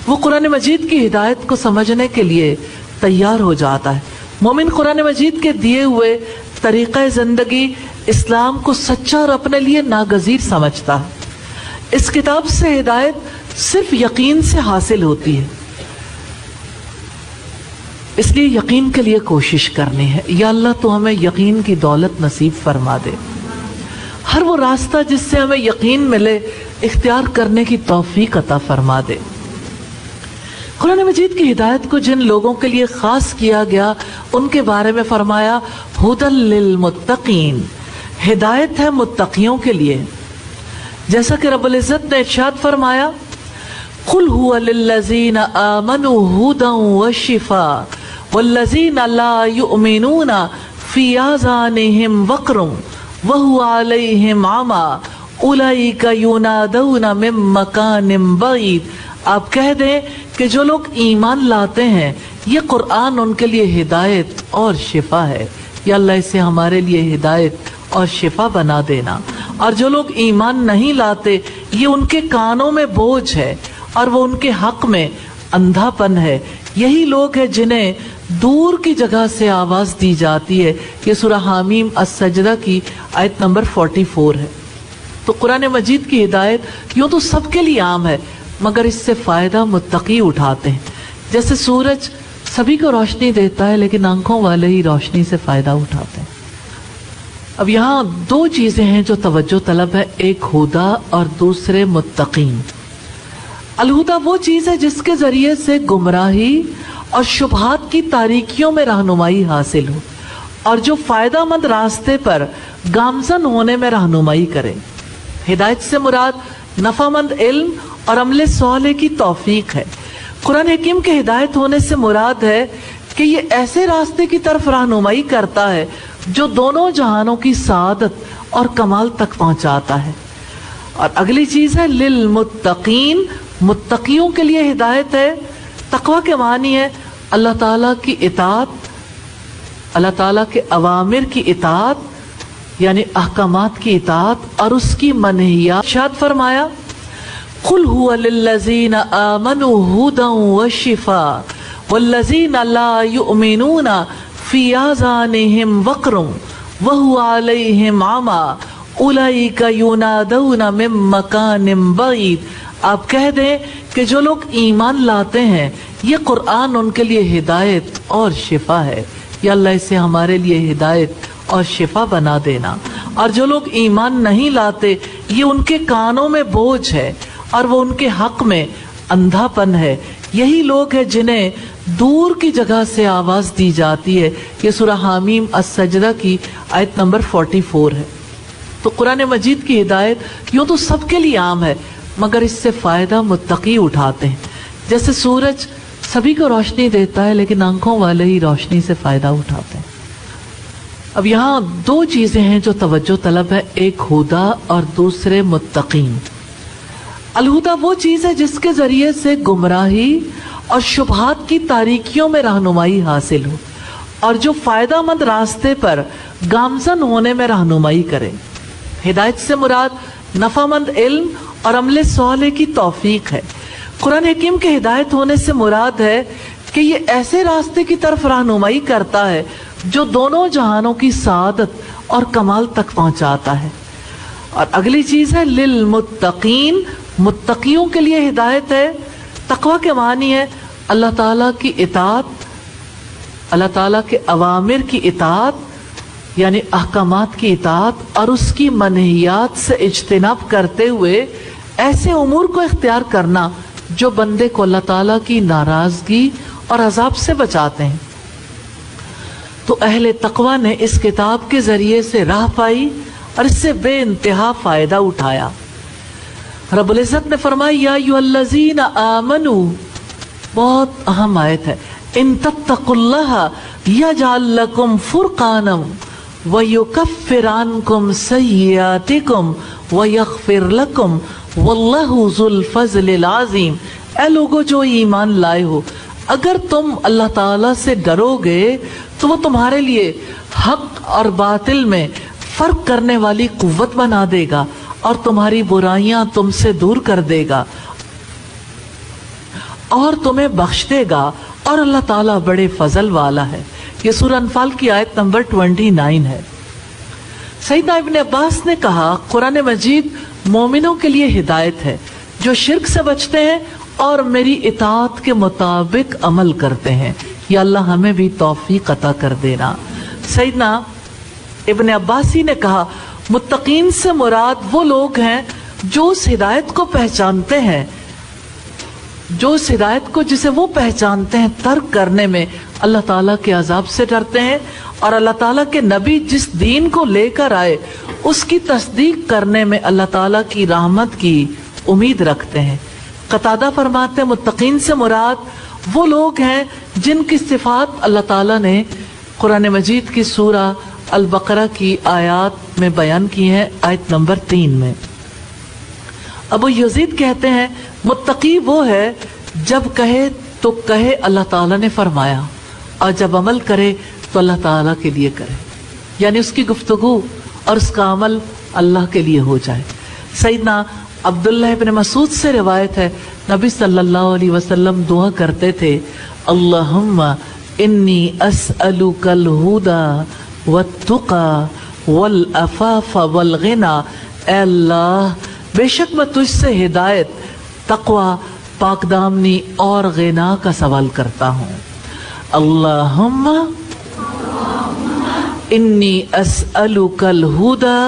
वो कुरान मजीद की हिदायत को समझने के लिए तैयार हो जाता है। मोमिन कुरान मजीद के दिए हुए तरीक़े ज़िंदगी इस्लाम को सच्चा और अपने लिए नागज़ीर समझता है। इस किताब से हिदायत सिर्फ यकीन से हासिल होती है, इसलिए यकीन के लिए कोशिश करनी है। या अल्लाह तो हमें यकीन की दौलत नसीब फरमा दे। हर वो रास्ता जिससे हमें यकीन मिले इख्तियार करने की तौफीक अता फरमा दे। कुरान मजीद की हिदायत को जिन लोगों के लिए खास किया गया उनके बारे में फरमाया हुदल लिल मुत्तकीन, हिदायत है मुत्तकियों के लिए। जैसा कि रब्बुल इज़्ज़त ने इरशाद फरमाया कुल हुवा लिल्लज़ीना आमनू हुदन व शिफा वल्लज़ीना ला युमिनूना फी आज़ानिहिम वक़रुम व हुवा अलैहिम अमा उलाइका युनादौना मिन मकानिम बईद। आप कह दें कि जो लोग ईमान लाते हैं ये कुरान उनके लिए हिदायत और शिफा है। या अल्लाह इसे हमारे लिए हिदायत और शिफा बना देना। और जो लोग ईमान नहीं लाते ये उनके कानों में बोझ है और वो उनके हक में अंधापन है। यही लोग हैं जिन्हें दूर की जगह से आवाज़ दी जाती है। ये सूरह हामीम अस-सजदा की आयत नंबर 44 है। तो कुरान मजीद की हिदायत यूँ तो सबके लिए आम है, मगर इससे फ़ायदा मुत्तकी उठाते हैं। जैसे सूरज सभी को रोशनी देता है लेकिन आंखों वाले ही रोशनी से फ़ायदा उठाते हैं। अब यहाँ दो चीज़ें हैं जो तवज्जो तलब है, एक हुदा और दूसरे मुत्तकीन। अलहुदा वो चीज़ है जिसके ज़रिए से गुमराही और शुबहात की तारीकियों में रहनुमाई हासिल हो और जो फ़ायदामंद रास्ते पर गामज़न होने में रहनुमाई करे। हिदायत से मुराद नफ़ामंद इल्म और अमले स्वाले की तौफीक है। कुरान हकीम के हिदायत होने से मुराद है कि ये ऐसे रास्ते की तरफ रहनुमाई करता है जो दोनों जहानों की सादत और कमाल तक पहुंचाता है। और अगली चीज़ है लिल मुत्तकीन, मुत्तकियों के लिए हिदायत है। तकवा के मानी है अल्लाह ताला की इताअत, अल्लाह ताला के अवामिर की इताअत यानी अहकामात की इताअत और उसकी मनहियात। इरशाद फरमाया कुल हुवा लिल्लज़ीना आमनू हुदन व शिफा वल्लज़ीना ला युमिनूना फी आज़ानिहिम वक़रुम व हुवा अलैहिम अमा उलाइका युनादौना मिन मकानिम बईद। आप कह दें कि जो लोग ईमान लाते हैं ये कुरान उनके लिए हिदायत और शिफा है। या अल्लाह इसे हमारे लिए हिदायत और शिफा बना देना। और जो लोग ईमान नहीं लाते ये उनके कानों में बोझ है और वो उनके हक में अंधापन है। यही लोग हैं जिन्हें दूर की जगह से आवाज़ दी जाती है। ये सूरह हामीम अस-सजदा की आयत नंबर 44 है। तो कुरान मजीद की हिदायत यूँ तो सबके लिए आम है, मगर इससे फ़ायदा मुत्तकी उठाते हैं। जैसे सूरज सभी को रोशनी देता है लेकिन आंखों वाले ही रोशनी से फ़ायदा उठाते हैं। अब यहाँ दो चीज़ें हैं जो तवज्जो तलब है, एक हुदा और दूसरे मुत्तकीन। अलहुदा वो चीज़ है जिसके ज़रिए से गुमराही और शुबहात की तारीकियों में रहनुमाई हासिल हो और जो फ़ायदामंद रास्ते पर गामज़न होने में रहनुमाई करे। हिदायत से मुराद नफ़ामंद इल्म और अमले स्वाले की तौफीक है। कुरान हकीम के हिदायत होने से मुराद है कि ये ऐसे रास्ते की तरफ रहनुमाई करता है जो दोनों जहानों की सादत और कमाल तक पहुंचाता है। और अगली चीज़ है लिल मुत्तकीन, मुत्तकियों के लिए हिदायत है। तकवा के मानी है अल्लाह ताला की इताअत, अल्लाह ताला के अवामिर की इताअत यानी अहकामात की इताअत और उसकी मनहियात से इज्तिनाब करते हुए ऐसे उमूर को इख्तियार करना जो बंदे को अल्लाह ताला की नाराज़गी और अजाब से बचाते हैं। तो अहले तकवा ने इस किताब के ज़रिए से राह पाई और इससे बेइंतहा फ़ायदा उठाया। रब्बुल इज़्ज़त ने फरमाया या अय्युहल्लज़ीना आमनू, बहुत अहम आयत है, इन तत्तकुल्लाह यजअल लकुम फुरकानम व युकफ्फिर अन्कुम सय्यिआतिकुम व यग़फिर लकुम वल्लाहु ज़ुल फ़ज़लिल अज़ीम। ऐ लोगो जो ईमान लाए हो, अगर तुम अल्लाह ताला से डरोगे तो वो तुम्हारे लिए हक और बातिल में फर्क करने वाली कुव्वत बना देगा और तुम्हारी बुराइयां तुमसे दूर कर देगा और तुम्हें बख्श देगा, और अल्लाह ताला बड़े फजल वाला है। ये सूरह अनफाल की आयत नंबर 29 है। सैयदना इब्न अब्बास ने कहा कुरान मजीद मोमिनों के लिए हिदायत है जो शिर्क से बचते हैं और मेरी इताअत के मुताबिक अमल करते हैं। या अल्लाह हमें भी तौफीक अता कर देना। सैयदना इब्न अब्बासी ने कहा मुत्तकीन से मुराद वो लोग हैं जो उस हिदायत को पहचानते हैं, जो उस हिदायत को जिसे वो पहचानते हैं तर्क करने में अल्लाह ताला के अजाब से डरते हैं, और अल्लाह ताला के नबी जिस दीन को लेकर आए उसकी तस्दीक करने में अल्लाह ताला की रहमत की उम्मीद रखते हैं। कतादा फरमाते हैं मुत्तकीन से मुराद वो लोग हैं जिनकी सिफात अल्लाह ताला ने कुरान मजीद की सूरह अल बकरा की आयत में बयान की है, आयत नंबर 3 में। अबू यजीद कहते हैं मुत्तकी वो है जब कहे तो कहे अल्लाह ताला ने फरमाया, और जब अमल करे तो अल्लाह ताला के लिए करे, यानी उसकी गुफ्तगू और उसका अमल अल्लाह के लिए हो जाए। सैयदना अब्दुल्लाह इब्न मसूद से रिवायत है नबी सल्लल्लाहु अलैहि वसल्लम दुआ करते थे अल्लाहुम्मा इन्नी अस्अलुकल हुदा वत्तुका वल अफाफा वल गिना। ऐ अल्लाह बेशक मैं तुझसे हिदायत, तक़वा, पाकदामनी और गिना का सवाल करता हूँ। अल्लाहुम्मा इन्नी अस्अलुकल हुदा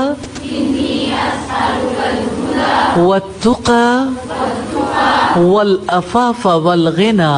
वत्तुका वल अफाफा वल गिना।